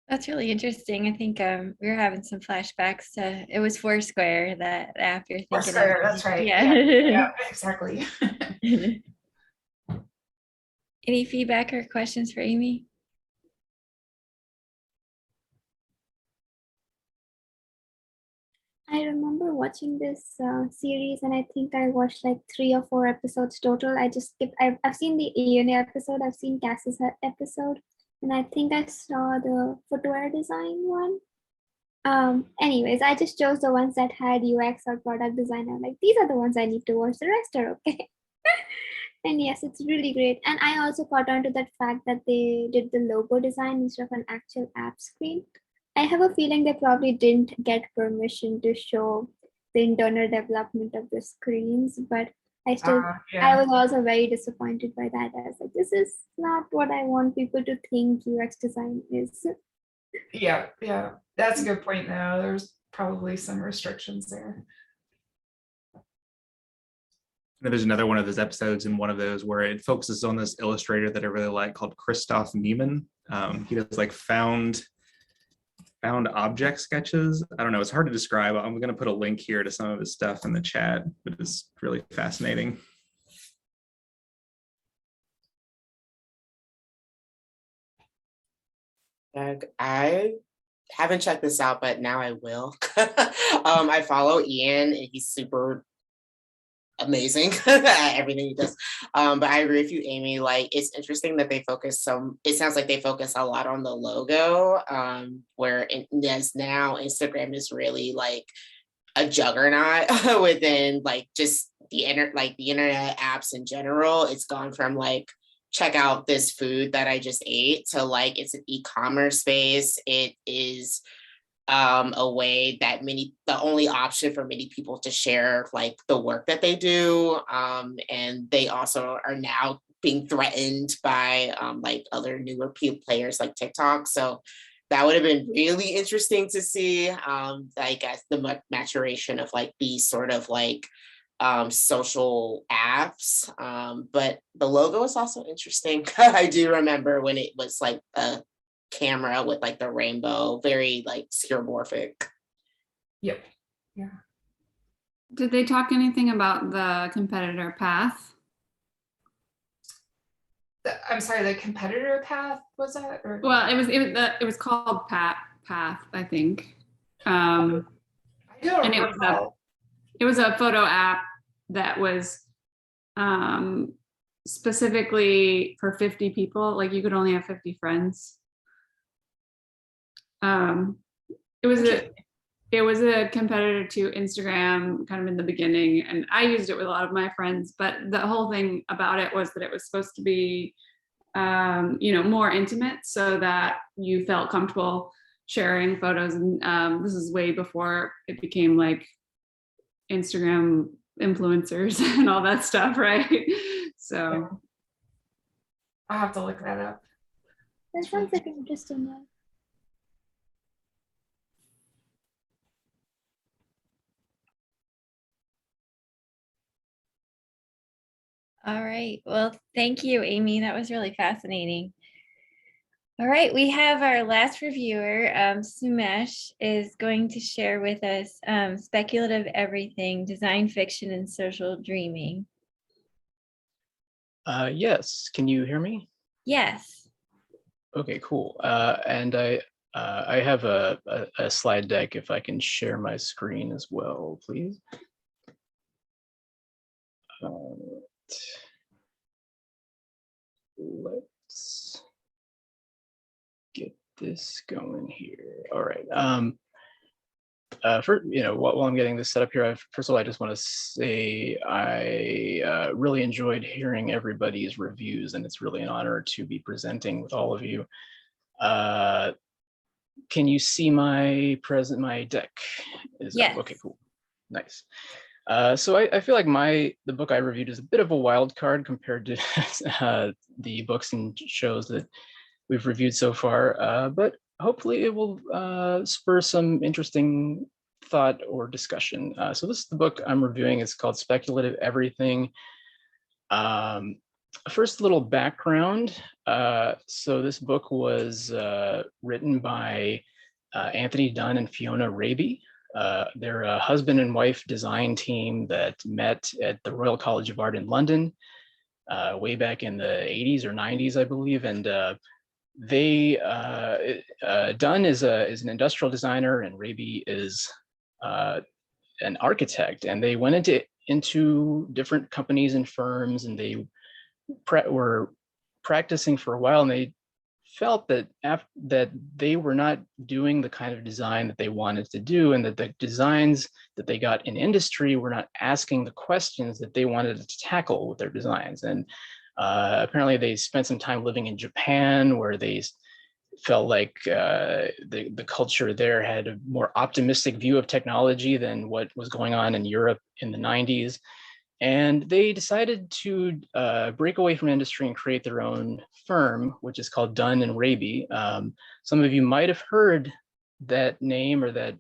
That's really interesting. I think we were having some flashbacks to, it was Foursquare that app you're thinking Foursquare, of. that's right. Yeah, Exactly. Any feedback or questions for Amy? I remember watching this series, and I think I watched like 3 or 4 episodes total. I just skipped. I've seen the ENA episode. I've seen Cass's episode. and I think I saw the footwear design one. Anyways, I just chose the ones that had UX or product design. I'm like, these are the ones I need to watch. The rest are okay. And yes, it's really great. And I also caught on to that fact that they did the logo design instead of an actual app screen. I have a feeling they probably didn't get permission to show the internal development of the screens, but I Yeah. was also very disappointed by that. I was like, this is not what I want people to think UX design is. Yeah, that's a good point though. There's probably some restrictions there. There's another one of those episodes in one of those where it focuses on this illustrator that I really like called Christoph Niemann. He does like found object sketches. I don't know, it's hard to describe. I'm going to put a link here to some of his stuff in the chat, but it's really fascinating. I haven't checked this out, but now I will. I follow Ian and he's super amazing at everything he does. But I agree with you, Amy. Like, it's interesting that they focus it sounds like they focus a lot on the logo, where as now Instagram is really like a juggernaut within like just the internet apps in general. It's gone from like, check out this food that I just ate to like, it's an e-commerce space. It is a way that the only option for many people to share like the work that they do. And they also are now being threatened by like other newer players like TikTok. So that would have been really interesting to see, like as the maturation of like these sort of like social apps. But the logo is also interesting. I do remember when it was like a camera with like the rainbow, very like skeuomorphic. Yep. Yeah. Did they talk anything about the competitor path? I'm sorry, the competitor path, was that? Or? Well, it was called path, I think. I don't And recall. it was a photo app that was specifically for 50 people. Like you could only have 50 friends. It was a competitor to Instagram kind of in the beginning, and I used it with a lot of my friends, but the whole thing about it was that it was supposed to be more intimate so that you felt comfortable sharing photos. And this is way before it became like Instagram influencers and all that stuff, right? So I'll have to look that up. That sounds like an interesting one. All right. Well, thank you, Amy. That was really fascinating. All right, we have our last reviewer, Sumesh, is going to share with us Speculative Everything, Design Fiction and Social Dreaming. Yes, can you hear me? Yes. Okay, cool. And I have a slide deck if I can share my screen as well, please. Let's get this going here. All right. While I'm getting this set up here, first of all, I just want to say I really enjoyed hearing everybody's reviews, and it's really an honor to be presenting with all of you. Can you see my deck? Yes. Okay, cool, nice. So I feel like the book I reviewed is a bit of a wild card compared to the books and shows that we've reviewed so far, but hopefully it will spur some interesting thought or discussion. So this is the book I'm reviewing. It's called Speculative Everything. First, little background. So this book was written by Anthony Dunn and Fiona Raby. They're a husband and wife design team that met at the Royal College of Art in London way back in the 80s or 90s, I believe. And Dunn is an industrial designer and Raby is an architect. And they went into different companies and firms, and they were practicing for a while, and they felt that that they were not doing the kind of design that they wanted to do, and that the designs that they got in industry were not asking the questions that they wanted to tackle with their designs. And apparently they spent some time living in Japan, where they felt like the culture there had a more optimistic view of technology than what was going on in Europe in the 90s. And they decided to break away from industry and create their own firm, which is called Dunn and Raby. Some of you might have heard that name or that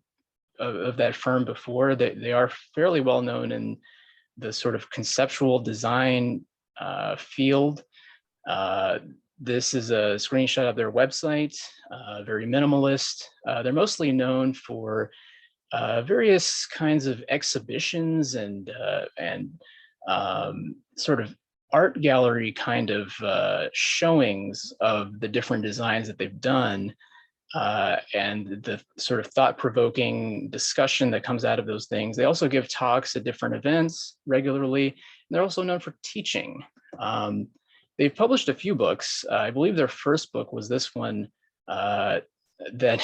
of that firm before. They are fairly well known in the sort of conceptual design field. This is a screenshot of their website, very minimalist. They're mostly known for various kinds of exhibitions and sort of art gallery kind of showings of the different designs that they've done, and the sort of thought-provoking discussion that comes out of those things. They also give talks at different events regularly. And they're also known for teaching. They've published a few books. I believe their first book was this one that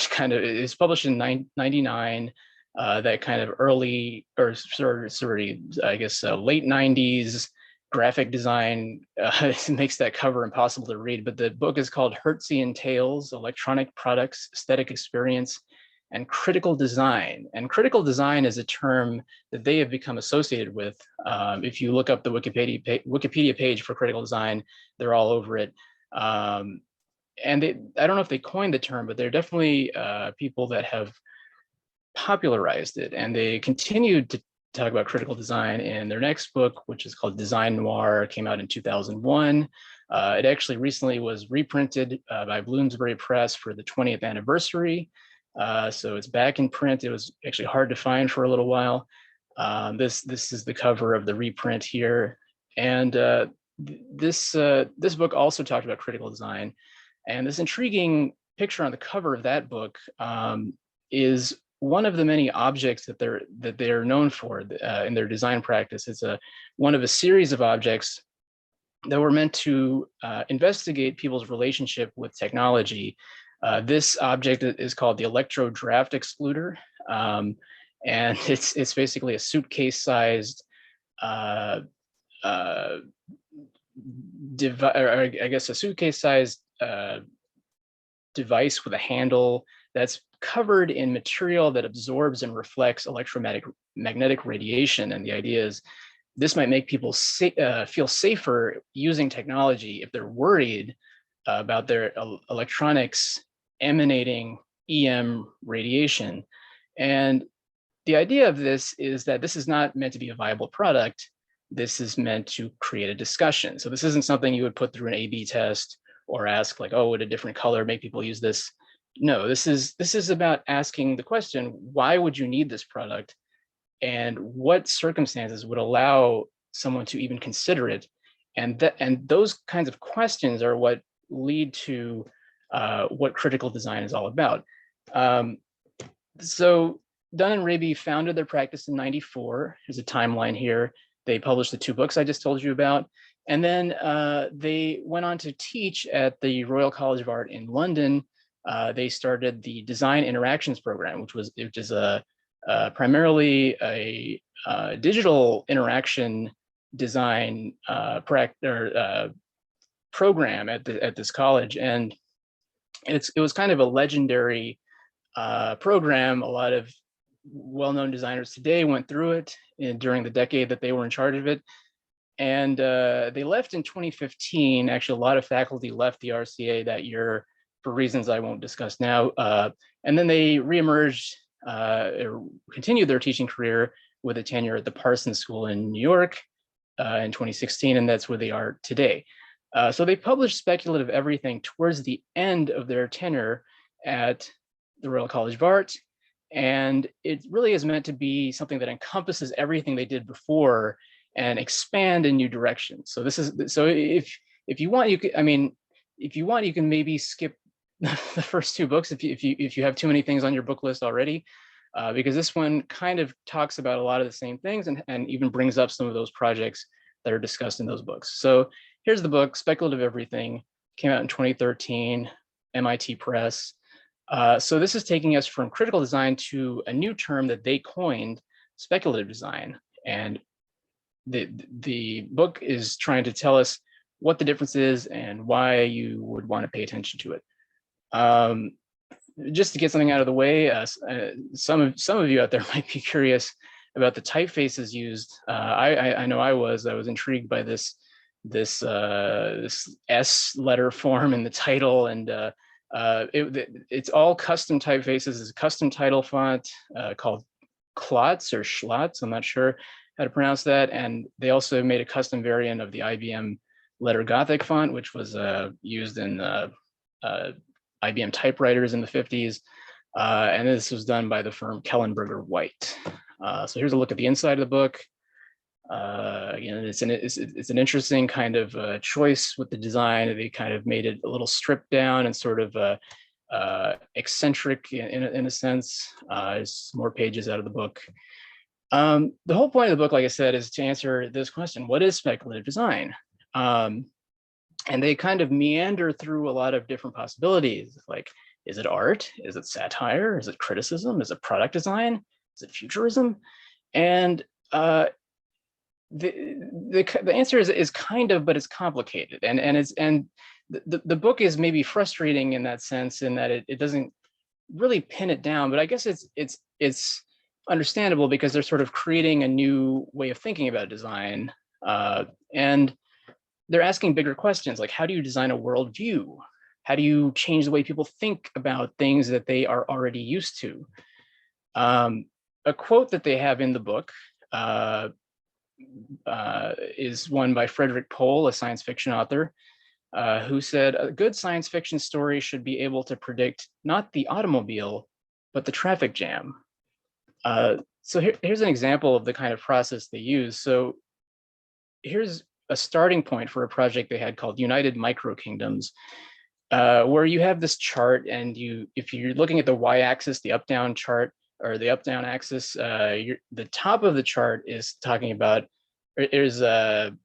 kind of is published in 99. That kind of early, or sorry, I guess late 90s graphic design makes that cover impossible to read. But the book is called Hertzian Tales: Electronic Products, Aesthetic Experience, and Critical Design. And critical design is a term that they have become associated with. If you look up the Wikipedia page for critical design, they're all over it. And I don't know if they coined the term, but they're definitely people that have popularized it, and they continued to talk about critical design in their next book, which is called Design Noir. It came out in 2001. It actually recently was reprinted by Bloomsbury Press for the 20th anniversary. So it's back in print. It was actually hard to find for a little while. This is the cover of the reprint here. And this book also talked about critical design. And this intriguing picture on the cover of that book is one of the many objects that they're known for in their design practice. It's one of a series of objects that were meant to investigate people's relationship with technology. This object is called the Electro draft excluder, and it's basically a suitcase-sized device with a handle that's covered in material that absorbs and reflects electromagnetic radiation. And the idea is this might make people feel safer using technology if they're worried about their electronics emanating EM radiation. And the idea of this is that this is not meant to be a viable product. This is meant to create a discussion. So this isn't something you would put through an A/B test or ask like, oh, would a different color make people use this? No, this is about asking the question, why would you need this product? And what circumstances would allow someone to even consider it? And those kinds of questions are what lead to what critical design is all about. So Dunn and Raby founded their practice in '94. There's a timeline here. They published the 2 books I just told you about. And then they went on to teach at the Royal College of Art in London. They started the Design Interactions program, which is primarily a digital interaction design program at this college. And it was kind of a legendary program. A lot of well-known designers today went through it during the decade that they were in charge of it. And they left in 2015. Actually, a lot of faculty left the RCA that year for reasons I won't discuss now. And then they reemerged, continued their teaching career with a tenure at the Parsons School in New York in 2016, and that's where they are today. So they published speculative everything towards the end of their tenure at the Royal College of Art. And it really is meant to be something that encompasses everything they did before and expand in new directions. So if you want, you can maybe skip the first 2 books if you have too many things on your book list already, because this one kind of talks about a lot of the same things and even brings up some of those projects that are discussed in those books. So here's the book, Speculative Everything, came out in 2013. MIT Press. So this is taking us from critical design to a new term that they coined, speculative design. And the book is trying to tell us what the difference is and why you would want to pay attention to it. Just to get something out of the way, some of you out there might be curious about the typefaces used. I know I was intrigued by this S letter form in the title, and it's all custom typefaces. It's a custom title font called Klotz or Schlotz. I'm not sure how to pronounce that. And they also made a custom variant of the IBM letter Gothic font, which was used in IBM typewriters in the 50s. And this was done by the firm Kellenberger White. So here's a look at the inside of the book. Again, it's an interesting kind of choice with the design. They kind of made it a little stripped down and sort of eccentric in a sense. There's more pages out of the book. The whole point of the book, like I said, is to answer this question: what is speculative design? And they kind of meander through a lot of different possibilities. Like, is it art? Is it satire? Is it criticism? Is it product design? Is it futurism? And the answer is kind of, but it's complicated. And the book is maybe frustrating in that sense, in that it doesn't really pin it down. But I guess it's understandable, because they're sort of creating a new way of thinking about design. And they're asking bigger questions, like, how do you design a worldview? How do you change the way people think about things that they are already used to? A quote that they have in the book is one by Frederick Pohl, a science fiction author, who said, a good science fiction story should be able to predict not the automobile, but the traffic jam. So here's an example of the kind of process they use. So here's a starting point for a project they had called United Microkingdoms, where you have this chart, and if you're looking at the y-axis, the up-down chart, or the up-down axis, the top of the chart is talking about, there's an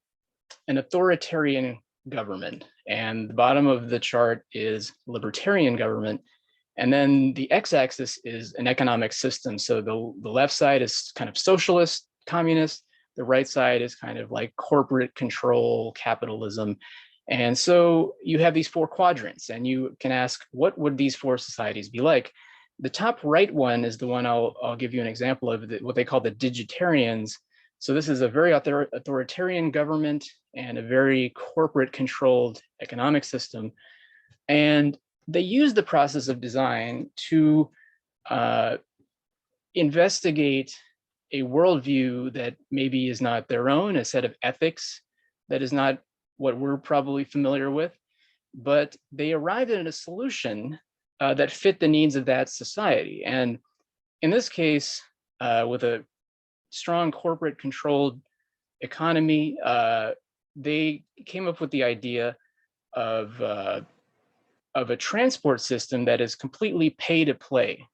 authoritarian government, and the bottom of the chart is libertarian government. And then the x-axis is an economic system. So the left side is kind of socialist, communist. The right side is kind of like corporate control, capitalism. And so you have these four quadrants, and you can ask, what would these four societies be like? The top right one is the one I'll give you an example of, what they call the Digitarians. So this is a very authoritarian government and a very corporate controlled economic system. And they use the process of design to investigate a worldview that maybe is not their own, a set of ethics that is not what we're probably familiar with, but they arrived at a solution that fit the needs of that society. And in this case, with a strong corporate controlled economy, they came up with the idea of a transport system that is completely pay to play.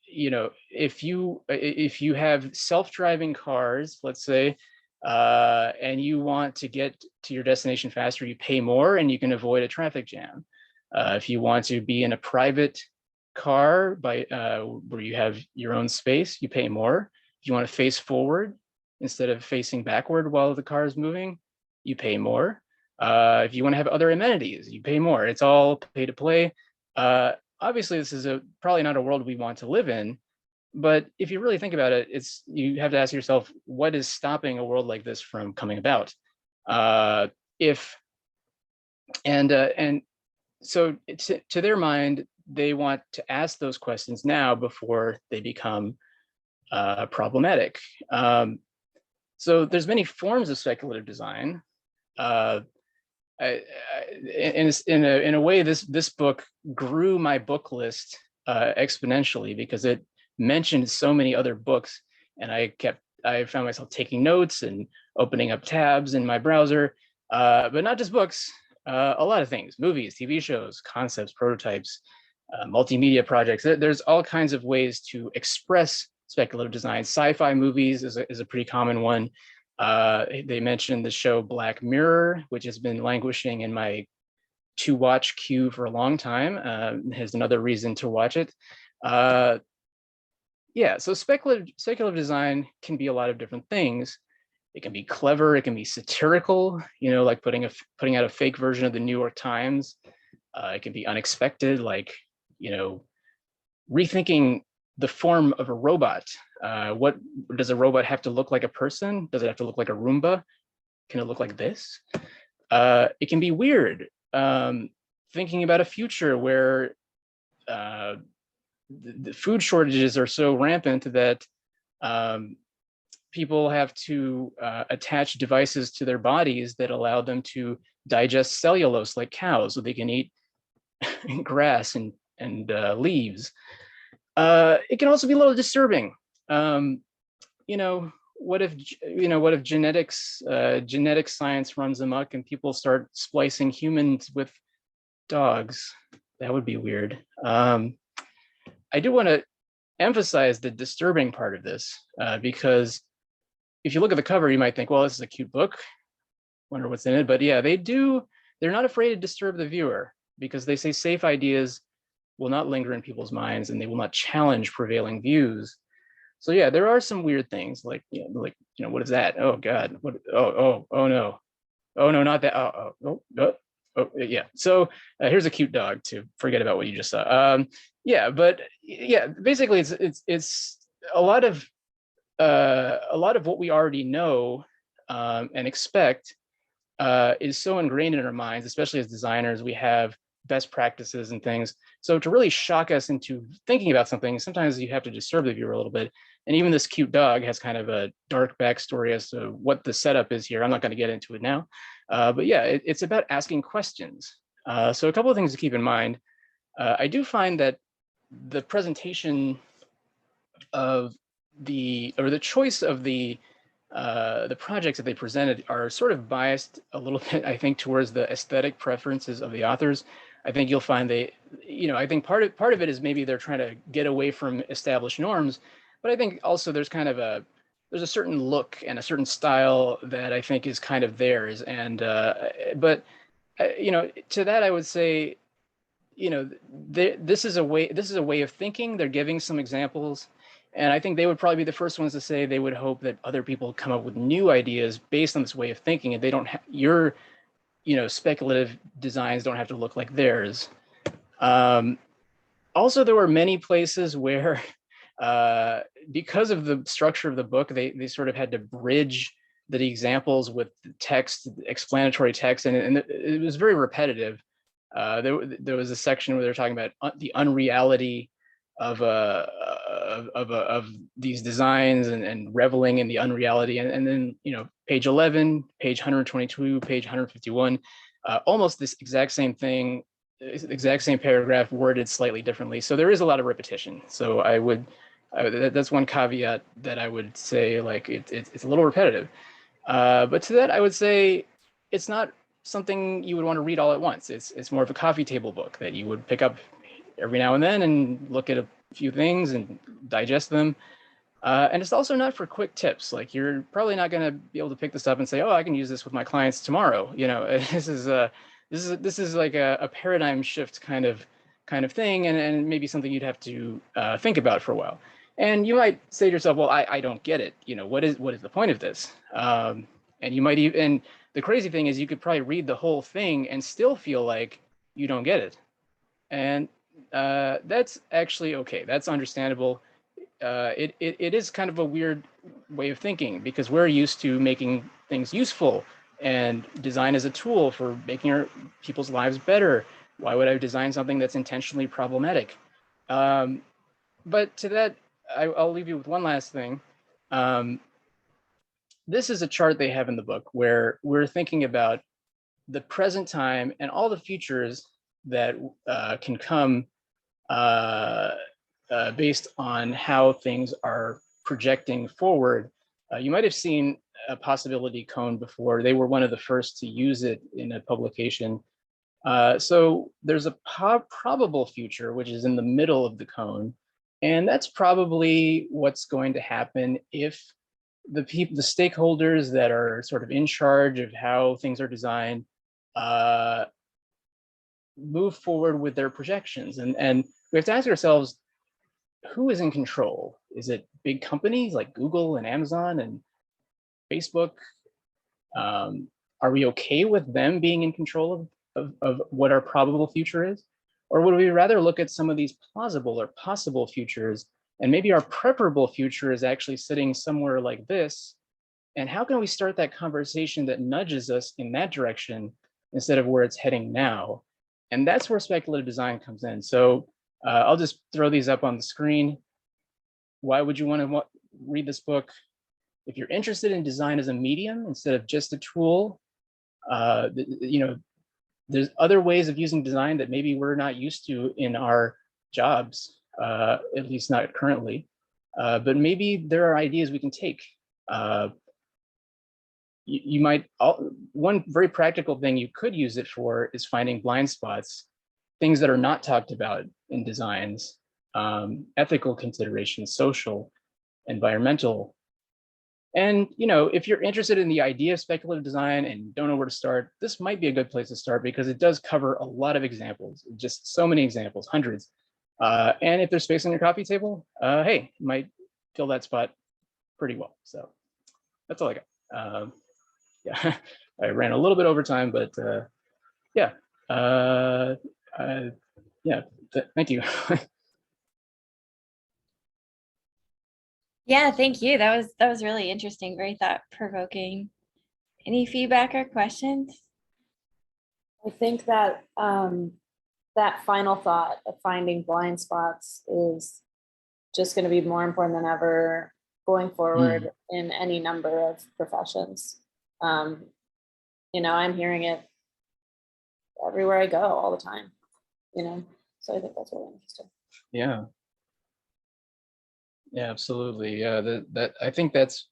If you have self-driving cars, let's say, and you want to get to your destination faster, you pay more and you can avoid a traffic jam. If you want to be in a private car where you have your own space, you pay more. If you want to face forward instead of facing backward while the car is moving, you pay more. If you want to have other amenities, you pay more. It's all pay to play. Obviously, this is probably not a world we want to live in, but if you really think about it, you have to ask yourself, what is stopping a world like this from coming about? So to their mind, they want to ask those questions now before they become problematic. So there's many forms of speculative design. In a way, this book grew my book list exponentially, because it mentioned so many other books, and I found myself taking notes and opening up tabs in my browser, but not just books, a lot of things: movies, TV shows, concepts, prototypes, multimedia projects. There's all kinds of ways to express speculative design. Sci-fi movies is a pretty common one. They mentioned the show Black Mirror, which has been languishing in my to watch Q for a long time. Has another reason to watch it. Yeah, so speculative design can be a lot of different things. It can be clever, it can be satirical, you know, like putting out a fake version of the New York Times. It can be unexpected, like, you know, rethinking the form of a robot. What does a robot have to look like? A person? Does it have to look like a Roomba? Can it look like this? It can be weird, thinking about a future where the food shortages are so rampant that people have to attach devices to their bodies that allow them to digest cellulose like cows, so they can eat grass and leaves. It can also be a little disturbing. You know, what if genetics, genetic science runs amok and people start splicing humans with dogs? That would be weird. I do want to emphasize the disturbing part of this, because if you look at the cover, you might think, well, this is a cute book. Wonder what's in it. But yeah, they're not afraid to disturb the viewer, because they say safe ideas will not linger in people's minds and they will not challenge prevailing views. So yeah, there are some weird things like, what is that? Oh God, what? Oh no, not that. Oh yeah. So here's a cute dog to forget about what you just saw. Yeah, but yeah, basically it's a lot of what we already know and expect is so ingrained in our minds, especially as designers. We have best practices and things. So to really shock us into thinking about something, sometimes you have to disturb the viewer a little bit. And even this cute dog has kind of a dark backstory as to what the setup is here. I'm not going to get into it now. But yeah, it's about asking questions. So a couple of things to keep in mind. I do find that the presentation of the choice of the projects that they presented are sort of biased a little bit, I think, towards the aesthetic preferences of the authors. I think you'll find I think part of it is maybe they're trying to get away from established norms, but I think also there's a certain look and a certain style that I think is kind of theirs. And to that I would say, this is a way of thinking. They're giving some examples. And I think they would probably be the first ones to say they would hope that other people come up with new ideas based on this way of thinking, and they don't your speculative designs don't have to look like theirs. Also, there were many places where because of the structure of the book, they sort of had to bridge the examples with text, explanatory text, and it was very repetitive. There was a section where they're talking about the unreality of these designs and reveling in the unreality, and then page 11, page 122, page 151, almost this exact same thing, exact same paragraph worded slightly differently. So there is a lot of repetition. So that's one caveat that I would say, like it's a little repetitive. But to that I would say it's not something you would want to read all at once. It's more of a coffee table book that you would pick up every now and then and look at a few things and digest them. And it's also not for quick tips. Like, you're probably not going to be able to pick this up and say, oh, I can use this with my clients tomorrow. This is like a paradigm shift kind of thing, and maybe something you'd have to think about for a while. And you might say to yourself, well, I don't get it. What is the point of this? And you might even, the crazy thing is you could probably read the whole thing and still feel like you don't get it. And that's actually okay. That's understandable. It is kind of a weird way of thinking, because we're used to making things useful and design as a tool for making people's lives better. Why would I design something that's intentionally problematic? But to that, I'll leave you with one last thing. This is a chart they have in the book where we're thinking about the present time and all the futures that can come based on how things are projecting forward. You might have seen a possibility cone before. They were one of the first to use it in a publication. So there's a probable future, which is in the middle of the cone. And that's probably what's going to happen if the stakeholders that are sort of in charge of how things are designed, move forward with their projections. And we have to ask ourselves, who is in control? Is it big companies like Google and Amazon and Facebook? Are we okay with them being in control of what our probable future is? Or would we rather look at some of these plausible or possible futures, and maybe our preferable future is actually sitting somewhere like this? And how can we start that conversation that nudges us in that direction instead of where it's heading now? And that's where speculative design comes in. So I'll just throw these up on the screen. Why would you want to read this book? If you're interested in design as a medium instead of just a tool, there's other ways of using design that maybe we're not used to in our jobs, at least not currently. But maybe there are ideas we can take. You might, one very practical thing you could use it for is finding blind spots, things that are not talked about in designs, ethical considerations, social, environmental. And if you're interested in the idea of speculative design and don't know where to start, this might be a good place to start because it does cover a lot of examples, just so many examples, hundreds. And if there's space on your coffee table, hey, you might fill that spot pretty well. So that's all I got. Yeah, I ran a little bit over time, but yeah, thank you. Yeah, thank you. That was really interesting, very thought-provoking. Any feedback or questions? I think that that final thought of finding blind spots is just going to be more important than ever going forward in any number of professions. I'm hearing it everywhere I go all the time, so I think that's really interesting. Yeah. Yeah, absolutely. Yeah, I think that's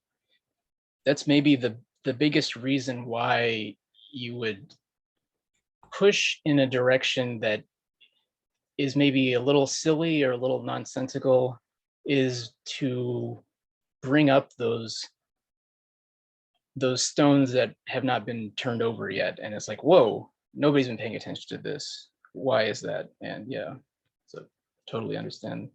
maybe the biggest reason why you would push in a direction that is maybe a little silly or a little nonsensical, is to bring up those stones that have not been turned over yet. And it's like, whoa, nobody's been paying attention to this. Why is that? And yeah, so totally understand.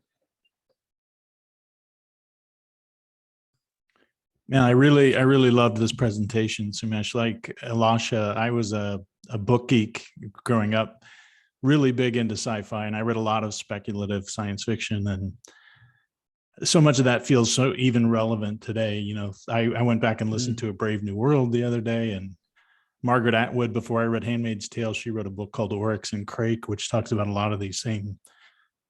Man, I really loved this presentation, Sumesh. Like Elisha, I was a book geek growing up, really big into sci-fi, and I read a lot of speculative science fiction, and so much of that feels so even relevant today. I went back and listened to A Brave New World the other day, and Margaret Atwood, before I read Handmaid's Tale, she wrote a book called Oryx and Crake, which talks about a lot of these same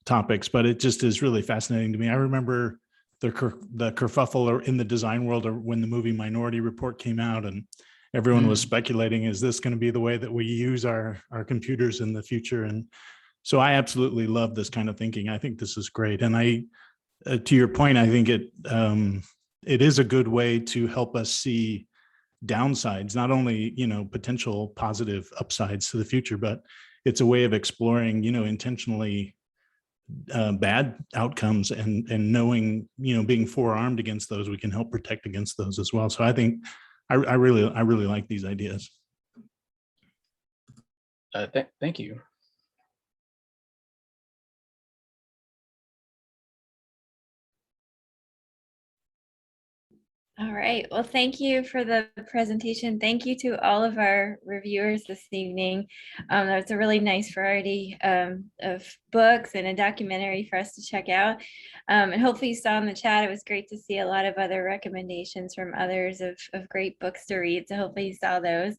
topics, but it just is really fascinating to me. I remember the kerfuffle in the design world when the movie Minority Report came out, and everyone was speculating, is this going to be the way that we use our computers in the future? And so I absolutely love this kind of thinking. I think this is great. And to your point, I think it is a good way to help us see downsides, not only, potential positive upsides to the future, but it's a way of exploring, intentionally bad outcomes and knowing, being forearmed against those, we can help protect against those as well. So I think I really like these ideas. Thank you. All right. Well, thank you for the presentation. Thank you to all of our reviewers this evening. That was a really nice variety of books and a documentary for us to check out. And hopefully you saw in the chat, it was great to see a lot of other recommendations from others of great books to read. So hopefully you saw those.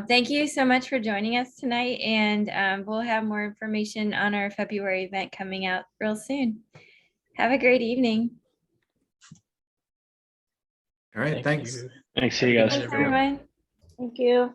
Thank you so much for joining us tonight. And we'll have more information on our February event coming out real soon. Have a great evening. All right, thanks. Thanks, see you guys. Thanks, everyone. Thank you.